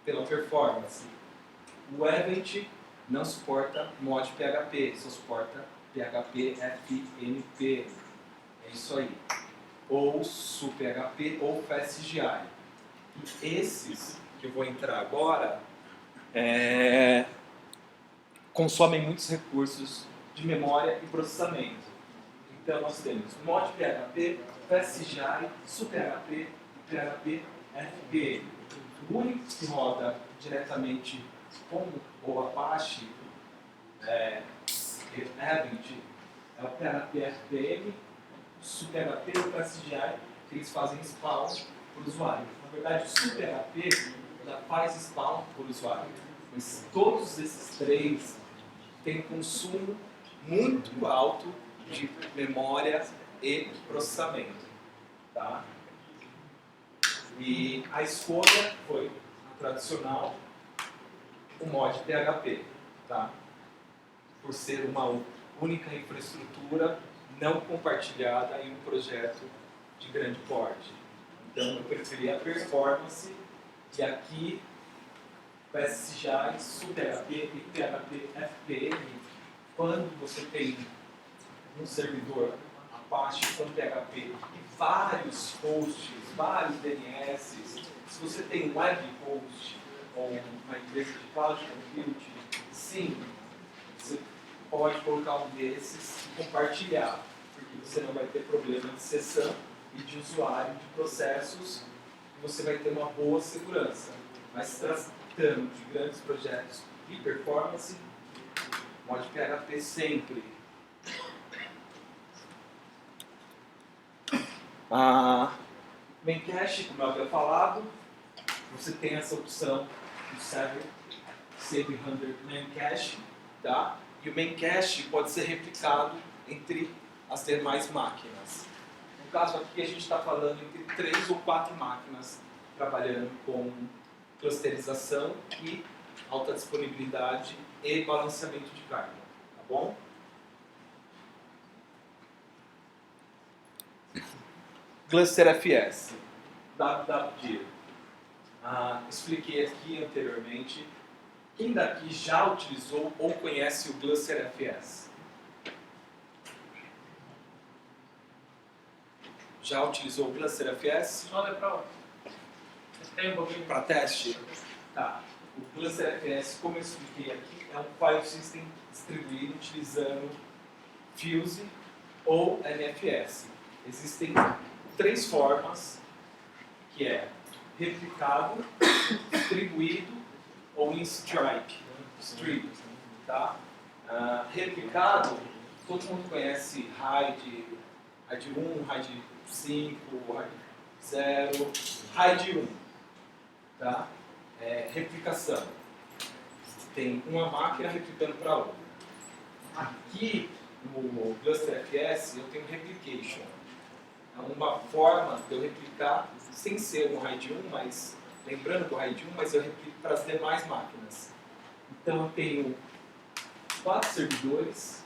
pela performance. O Event não suporta mod PHP, só suporta PHP FMP. É isso aí. Ou SuPHP ou FastGI. E esses que eu vou entrar agora consomem muitos recursos de memória e processamento. Então nós temos mod PHP, FastGI, SuPHP e PHP FP. O único que roda diretamente com o Apache Event é o PHP FPM, o SuPHP e o FastGI, que eles fazem spawn por usuário. Na verdade, o SuPHP já faz spawn por usuário. Mas todos esses 3 têm consumo muito alto de memória e processamento. Tá? E a escolha foi a tradicional, o mod PHP. Tá? Por ser uma única infraestrutura não compartilhada em um projeto de grande porte. Então eu preferi a performance e aqui FastGI, SuPHP e PHP FPM quando você tem um servidor Apache com PHP e vários hosts, vários DNS, se você tem um web host ou uma empresa de cloud computing, sim, você pode colocar um desses e compartilhar, porque você não vai ter problema de sessão e de usuário de processos e você vai ter uma boa segurança. Mas tratando de grandes projetos de performance, mod PHP sempre. Memcache, como eu havia falado, você tem essa opção do server sempre render Memcache, tá? E o Memcache pode ser replicado entre as demais máquinas. No caso aqui, a gente está falando entre 3 ou 4 máquinas trabalhando com clusterização e alta disponibilidade e balanceamento de carga, tá bom? GlusterFS, WWD. Expliquei aqui anteriormente. Quem daqui já utilizou ou conhece o GlusterFS? Já utilizou o GlusterFS? Olha para onde? Tem um pouquinho Para teste? Tá. O GlusterFS, como eu expliquei aqui, é um file system distribuído utilizando Fuse ou NFS. Existem 3 formas, que é replicado, distribuído ou em strip, tá? Replicado, todo mundo conhece RAID 1, RAID 5, RAID 0, RAID 1, tá? Replicação. Tem uma máquina replicando para outra. Aqui no GlusterFS eu tenho replication. É uma forma de eu replicar sem ser um RAID 1, mas lembrando do RAID 1, mas eu replico para as demais máquinas. Então eu tenho 4 servidores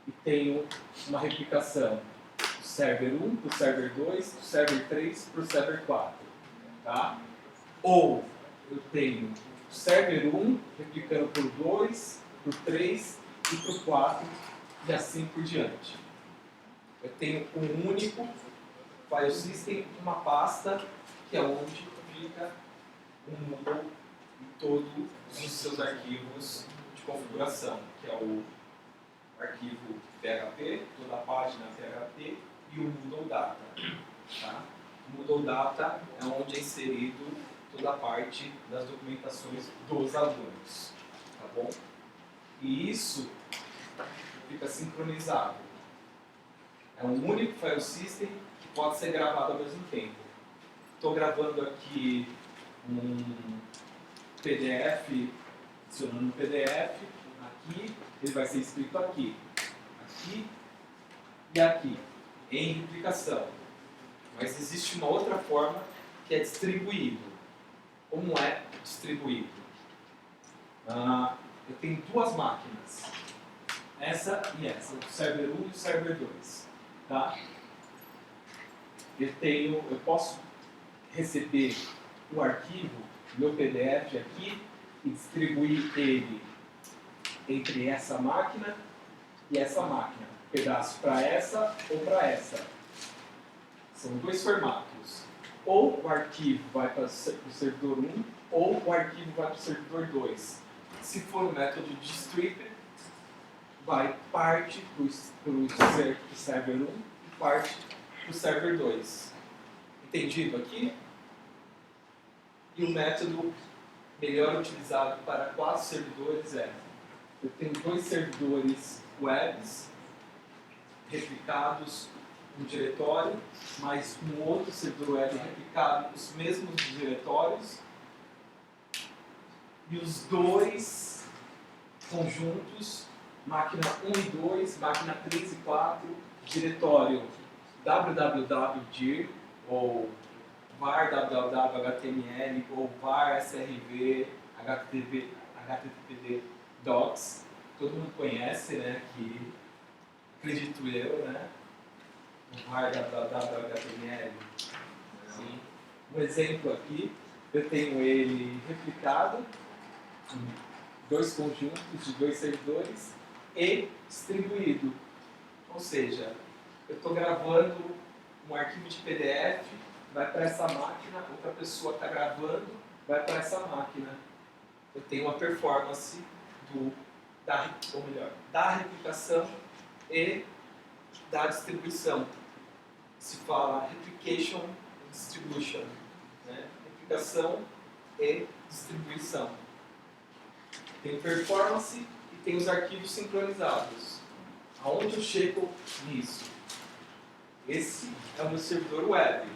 e tenho uma replicação do server 1 para o server 2, do server 3 para o server 4. Tá? Ou eu tenho o server 1 replicando por 2, por 3 e por 4 e assim por diante. Eu tenho um único file system, uma pasta que é onde fica um Moodle e todos os seus arquivos de configuração, que é o arquivo PHP, toda a página PHP e o Moodle Data. Tá? O Moodle Data é onde é inserido toda a parte das documentações dos alunos. Tá bom? E isso fica sincronizado. É um único file system que pode ser gravado ao mesmo tempo. Estou gravando aqui um PDF, adicionando um PDF, aqui, ele vai ser escrito aqui, aqui e aqui, em replicação. Mas existe uma outra forma que é distribuído. Como é distribuído? Eu tenho 2 máquinas, essa e essa, o server 1 e o server 2. Tá? Eu posso receber o arquivo, meu PDF aqui, e distribuir ele entre essa máquina e essa máquina. Um pedaço para essa ou para essa. São 2 formatos. Ou o arquivo vai para o servidor 1, ou o arquivo vai para o servidor 2. Se for o método de strip, vai parte para o server 1 e parte para o server 2. Entendido aqui? E o método melhor utilizado para 4 servidores é: eu tenho 2 servidores webs replicados no diretório, mais um outro servidor web replicado nos mesmos diretórios, e os 2 conjuntos, máquina 1 e 2, máquina 3 e 4, diretório www.dir ou var www.html ou var srv httpd docs, todo mundo conhece, né, que acredito eu, né, o var www.html. Sim. Um exemplo aqui, eu tenho ele replicado em 2 conjuntos de 2 servidores e distribuído. Ou seja, eu estou gravando um arquivo de PDF, vai para essa máquina, outra pessoa está gravando, vai para essa máquina. Eu tenho uma performance da replicação e da distribuição. Se fala replication and distribution, né? Replicação e distribuição. Tem performance e tem os arquivos sincronizados. Aonde eu chego nisso? Esse é o meu servidor web.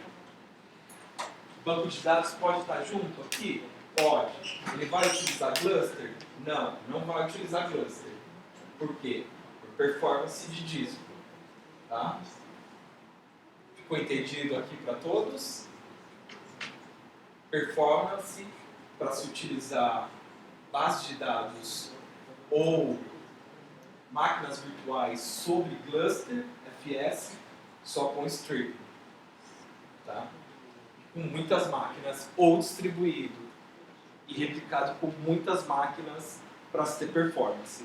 O banco de dados pode estar junto aqui? Pode. Ele vai utilizar cluster? Não, não vai utilizar cluster. Por quê? Por performance de disco. Tá? Ficou entendido aqui para todos? Performance para se utilizar base de dados ou máquinas virtuais sobre cluster, FS, só com stream. Tá? Com muitas máquinas ou distribuído e replicado com muitas máquinas para se ter performance.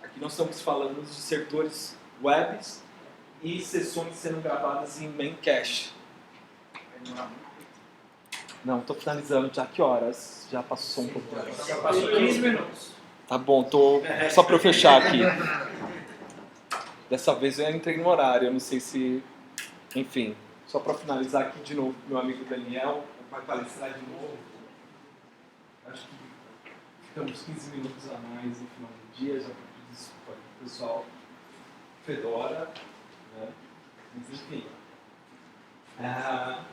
Aqui nós estamos falando de servidores webs e sessões sendo gravadas em main cache. Não, estou finalizando já. Que horas? Já passou um pouco. Já passou 15 minutos. Tá bom, só para eu fechar aqui. Dessa vez eu entrei no horário, eu não sei se... Enfim, só para finalizar aqui de novo, meu amigo Daniel vai palestrar de novo. Acho que ficamos 15 minutos a mais no final do dia, já pedi desculpa aqui pro pessoal. Fedora, né? Mas enfim.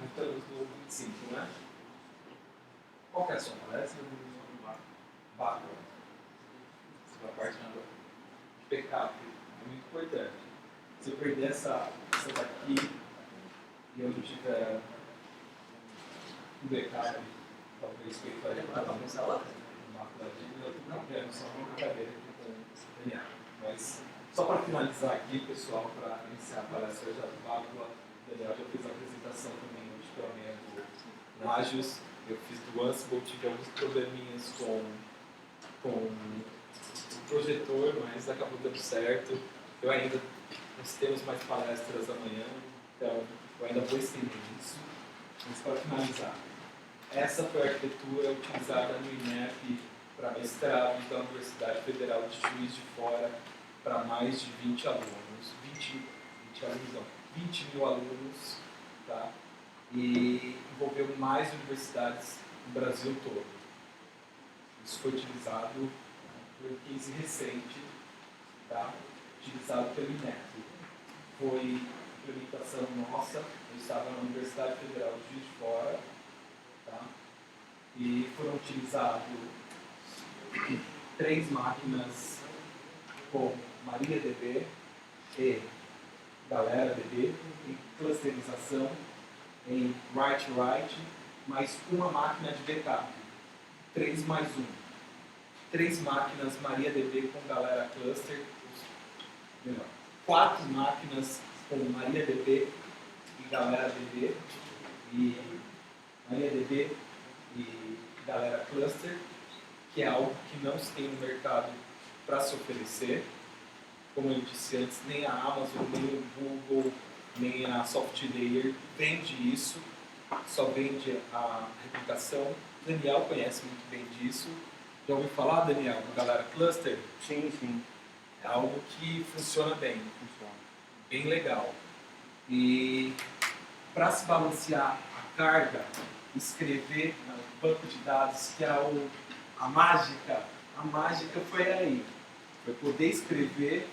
Estamos no 25, né? Qual que é a sua palestra? Backup. A parte de backup é muito importante. Se eu perder essa daqui e eu não tiver um backup, talvez que eu faria para uma sala, não quero só uma brincadeira aqui com o Daniel. Mas só para finalizar aqui, pessoal, para iniciar a palestra já do Bácula, o Daniel já fez a apresentação também hoje pela manhã do Nagios. Eu fiz do Ansible, tive alguns probleminhas com o projetor, mas acabou dando certo. Nós temos mais palestras amanhã, então eu ainda vou estender isso. Mas para finalizar, essa foi a arquitetura utilizada no INEP para mestrado da Universidade Federal de Juiz de Fora para mais de 20 alunos, 20 mil alunos, tá? E envolveu mais universidades no Brasil todo. Isso foi utilizado por um case recente, tá? Utilizado pelo INEP. Foi implementação nossa, eu estava na Universidade Federal de Juiz de Fora, tá? E foram utilizadas 3 máquinas com MariaDB e GaleraDB, em clusterização, em write-write, mais uma máquina de backup. 3 mais 1. 3 máquinas MariaDB com Galera Cluster, 4 máquinas com MariaDB e GaleraDB, e MariaDB e Galera Cluster, que é algo que não se tem no mercado para se oferecer. Como eu disse antes, nem a Amazon, nem o Google, nem a SoftLayer vende isso, só vende a replicação. Daniel conhece muito bem disso. Já ouviu falar, Daniel, do Galera Cluster? Sim, sim. É algo que funciona bem, Funciona. bem legal. E para se balancear a carga, escrever no banco de dados, que é a mágica foi aí. Foi poder escrever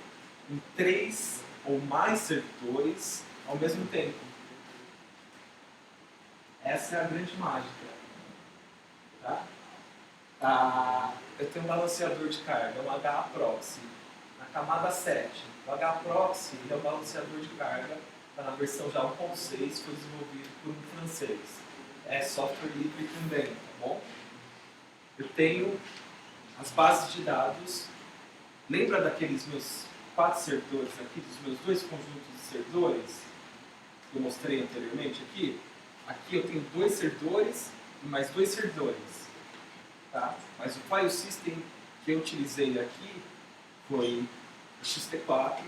em 3 ou mais servidores ao mesmo tempo. Essa é a grande mágica. Tá? Eu tenho um balanceador de carga, um HAProxy, na camada 7. O HAProxy é um balanceador de carga, está na versão já 1.6, foi desenvolvido por um francês. É software livre também, tá bom? Eu tenho as bases de dados. Lembra daqueles meus 4 servidores aqui, dos meus 2 conjuntos de servidores que eu mostrei anteriormente aqui? Aqui eu tenho 2 servidores e mais 2 servidores. Tá? Mas o file system que eu utilizei aqui foi XT4,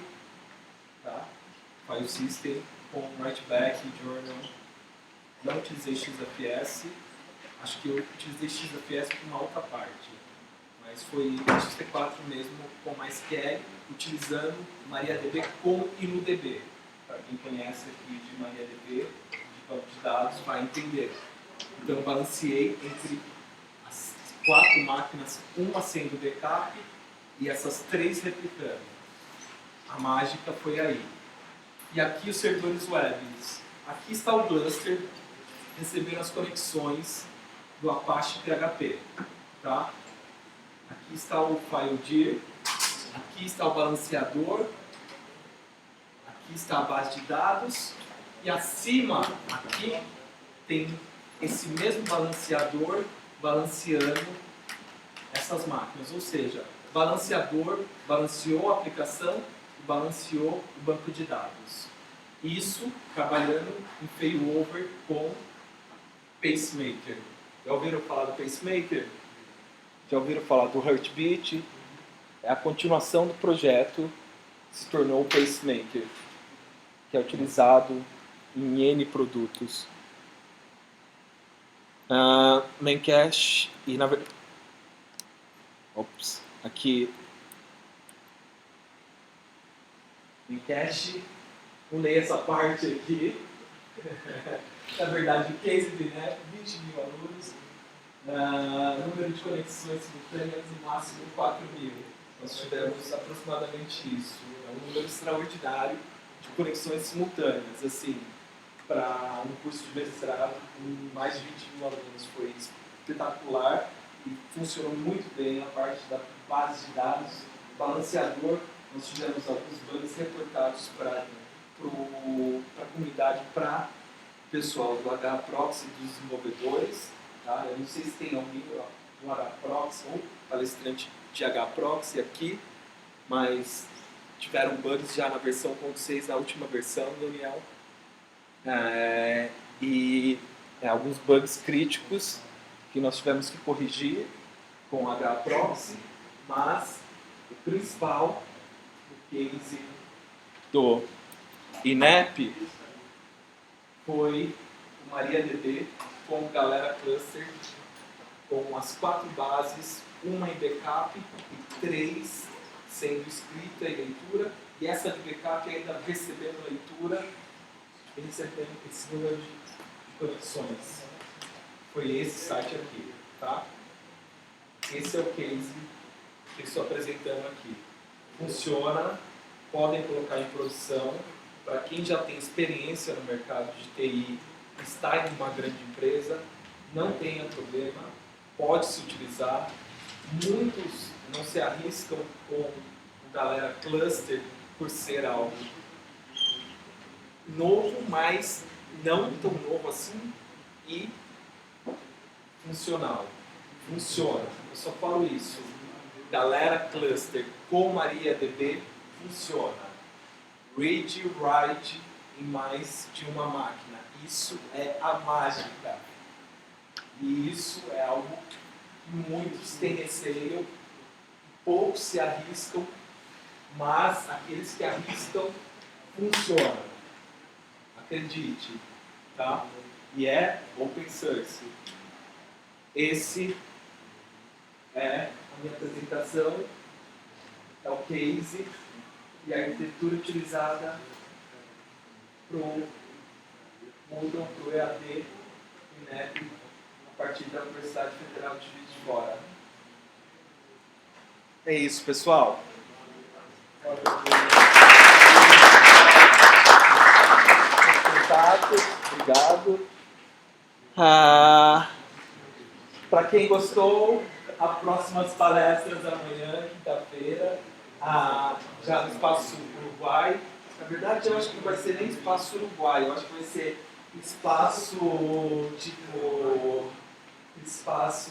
tá? File System com Write Back, Journal. Não utilizei XFS, acho que eu utilizei XFS para uma outra parte, mas foi XT4 mesmo com MySQL, utilizando MariaDB com InnoDB. Para quem conhece aqui de MariaDB, de banco de dados, vai entender. Então eu balanceei entre as 4 máquinas, uma sendo backup e essas 3 replicando. A mágica foi aí. E aqui os servidores web. Aqui está o cluster recebendo as conexões do Apache PHP. Tá? Aqui está o FileDir, aqui está o balanceador, aqui está a base de dados e acima aqui tem esse mesmo balanceador balanceando essas máquinas. Ou seja, o balanceador balanceou a aplicação e balanceou o banco de dados. Isso trabalhando em failover com Pacemaker. Já ouviram falar do Pacemaker? Já ouviram falar do Heartbeat? É a continuação do projeto, se tornou o Pacemaker, que é utilizado em N produtos. Memcache e na verdade... Ops, aqui... Memcache, pulei essa parte aqui. Na verdade, o case de NEP, 20 mil alunos, número de conexões simultâneas no máximo 4 mil. Nós tivemos aproximadamente isso. É um número extraordinário de conexões simultâneas. Assim, para um curso de mestrado com mais de 20 mil alunos foi espetacular e funcionou muito bem a parte da base de dados, balanceador. Nós tivemos alguns bugs reportados para a comunidade, para o pessoal do HProxy, dos desenvolvedores. Tá? Eu não sei se tem alguém do HProxy ou palestrante de HProxy aqui, mas tiveram bugs já na versão 1.6, na última versão, Daniel. E alguns bugs críticos que nós tivemos que corrigir com HProxy, mas o principal, o case do INEP, foi o MariaDB com Galera Cluster, com as 4 bases, uma em backup e 3 sendo escrita e leitura, e essa de backup ainda recebendo leitura e recebendo esse número de conexões. Foi esse site aqui, tá? Esse é o case que eu estou apresentando aqui. Funciona, podem colocar em produção. Para quem já tem experiência no mercado de TI, está em uma grande empresa, não tenha problema, pode se utilizar. Muitos não se arriscam com o Galera Cluster por ser algo novo, mas não tão novo assim e funcional. Funciona. Eu só falo isso. Galera Cluster com MariaDB funciona. Read, write em mais de uma máquina. Isso é a mágica. E isso é algo que muitos têm receio, poucos se arriscam, mas aqueles que arriscam, funcionam. Acredite, tá? E é open source. Esse é a minha apresentação, é o case e a arquitetura utilizada para o Moodle, para o EAD, INEP, a partir da Universidade Federal de Juiz de Fora. É isso, pessoal. Obrigado. Para quem gostou, as próximas palestras amanhã, quinta-feira, já no Espaço Uruguai. Na verdade, eu acho que não vai ser nem Espaço Uruguai, eu acho que vai ser espaço tipo Espaço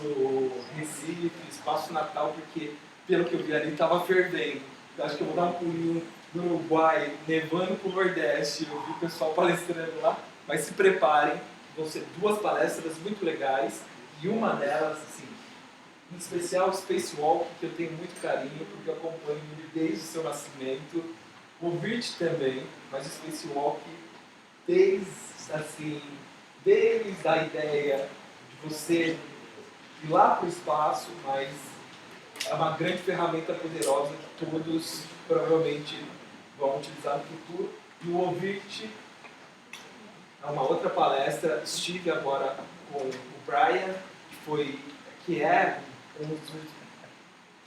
Recife, Espaço Natal, porque pelo que eu vi ali estava fervendo. Eu acho que eu vou dar um pulinho no Uruguai, nevando para o Nordeste. Eu vi o pessoal palestrando lá, mas se preparem, vão ser 2 palestras muito legais e uma delas, assim, Em especial o Spacewalk, que eu tenho muito carinho, porque eu acompanho ele desde o seu nascimento. O Virt também, mas o Spacewalk desde a ideia de você ir lá para o espaço, mas é uma grande ferramenta poderosa que todos provavelmente vão utilizar no futuro. E o Ovirt é uma outra palestra. Estive agora com o Brian, que é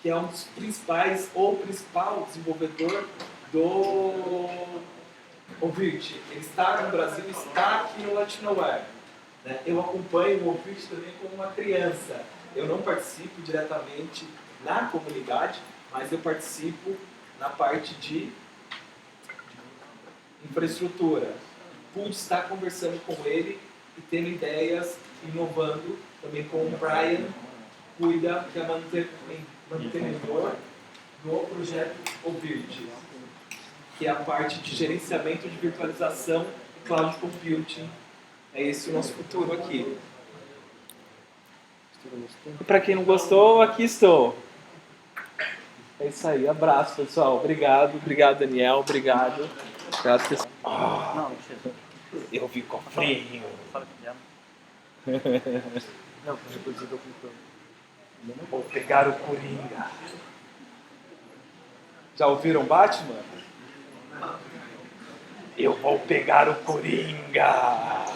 um dos principais, ou principal desenvolvedor do Ovirt. Ele está no Brasil, está aqui no Latinoware. Né? Eu acompanho o Ovirt também como uma criança. Eu não participo diretamente na comunidade, mas eu participo na parte de infraestrutura. Pude estar conversando com ele e tendo ideias, inovando também com o Brian, cuida, que é mantenedor do projeto Ovirt, que é a parte de gerenciamento de virtualização e cloud computing. É esse o nosso futuro aqui. E para quem não gostou, aqui estou. É isso aí, abraço pessoal, obrigado Daniel, obrigado pessoal. Eu vi cofrinho. Não, depois eu tô. Vou pegar o Coringa. Já ouviram Batman? Eu vou pegar o Coringa.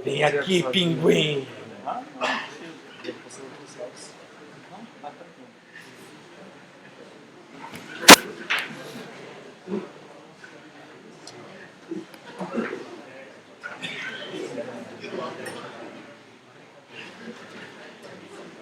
Vem aqui, pinguim.